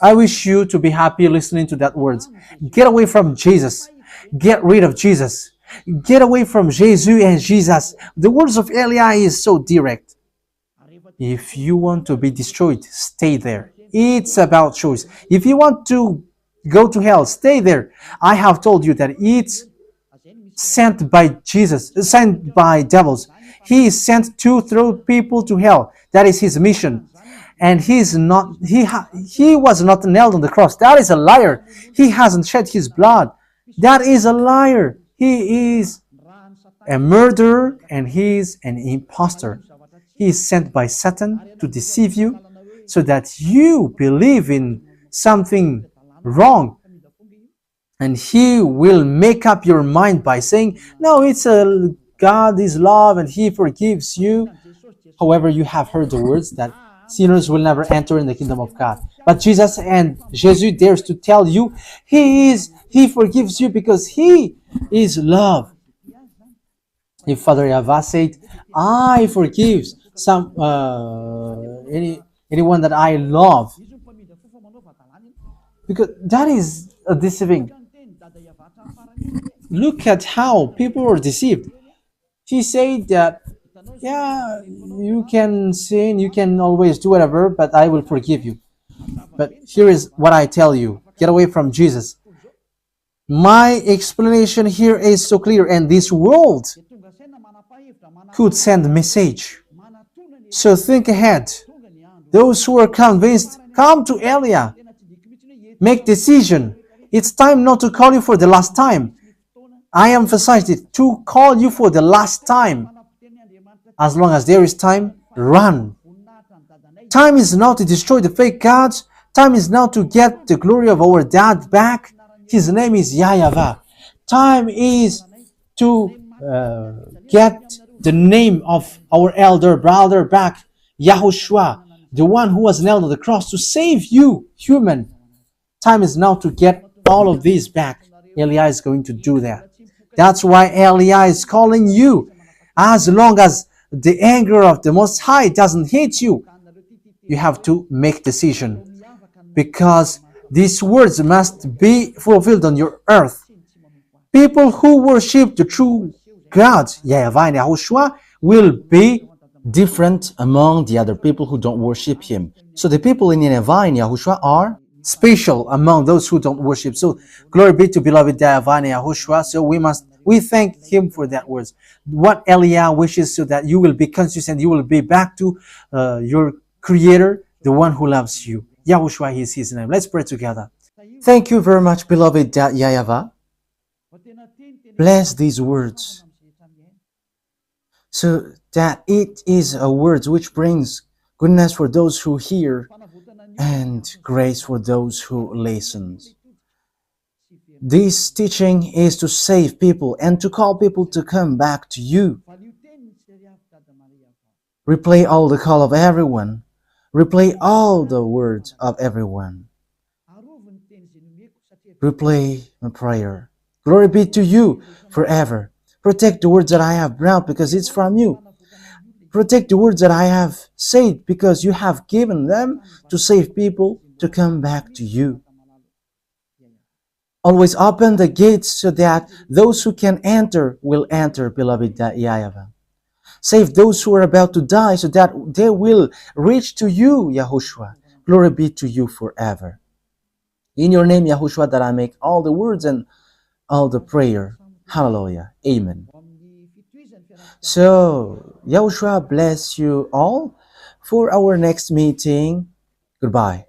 I wish you to be happy listening to that words. Get away from Jesus. Get rid of Jesus. Get away from Jesus and Jesus. The words of Eliah is so direct. If you want to be destroyed, stay there. It's about choice. If you want to go to hell, stay there. I have told you that it's sent by Jesus, sent by devils. He is sent to throw people to hell. That is his mission. And he was not nailed on the cross. That is a liar. He hasn't shed his blood. That is a liar. He is a murderer and he is an impostor. He is sent by Satan to deceive you so that you believe in something wrong. And he will make up your mind by saying, no, it's a God is love and he forgives you. However, you have heard the words that sinners will never enter in the kingdom of God. But Jesus dares to tell you, he forgives you because he is love. If Father YAHVAH said, I forgive anyone that I love, because that is a deceiving. Look at how people are deceived. He said that, yeah, you can sin, you can always do whatever, but I will forgive you. But here is what I tell you. Get away from Jesus. My explanation here is so clear, and this world could send a message. So think ahead. Those who are convinced, come to Elia. Make decision. It's time not to call you for the last time. I emphasized it, to call you for the last time. As long as there is time, run. Time is now to destroy the fake gods. Time is now to get the glory of our dad back. His name is YAHVAH. Time is to get the name of our elder brother back, YAHOSHUAH, the one who was nailed on the cross to save you, human. Time is now to get all of these back. Elia is going to do that. That's why Elia is calling you. As long as the anger of the Most High doesn't hit you, you have to make decision, because these words must be fulfilled on your earth. People who worship the true God, YAHVAH and YAHOSHUAH, will be different among the other people who don't worship him. So the people in YAHVAH and YAHOSHUAH are special among those who don't worship. So glory be to beloved YAHVAH and YAHOSHUAH. So we thank him for that words. What Elia wishes, so that you will be consistent, you will be back to your Creator, the one who loves you. YAHOSHUAH is his name. Let's pray together. Thank you very much, beloved YAHVAH. Bless these words, so that it is a word which brings goodness for those who hear and grace for those who listen. This teaching is to save people and to call people to come back to you. Replay all the call of everyone. Replay all the words of everyone. Replay my prayer. Glory be to you forever. Protect the words that I have brought, because it's from you. Protect the words that I have said, because you have given them to save people to come back to you. Always open the gates so that those who can enter will enter, beloved YAHVAH. Save those who are about to die so that they will reach to you, YAHOSHUAH. Glory be to you forever. In your name, YAHOSHUAH, that I make all the words and all the prayer. Hallelujah. Amen. So, YAHOSHUAH bless you all for our next meeting. Goodbye.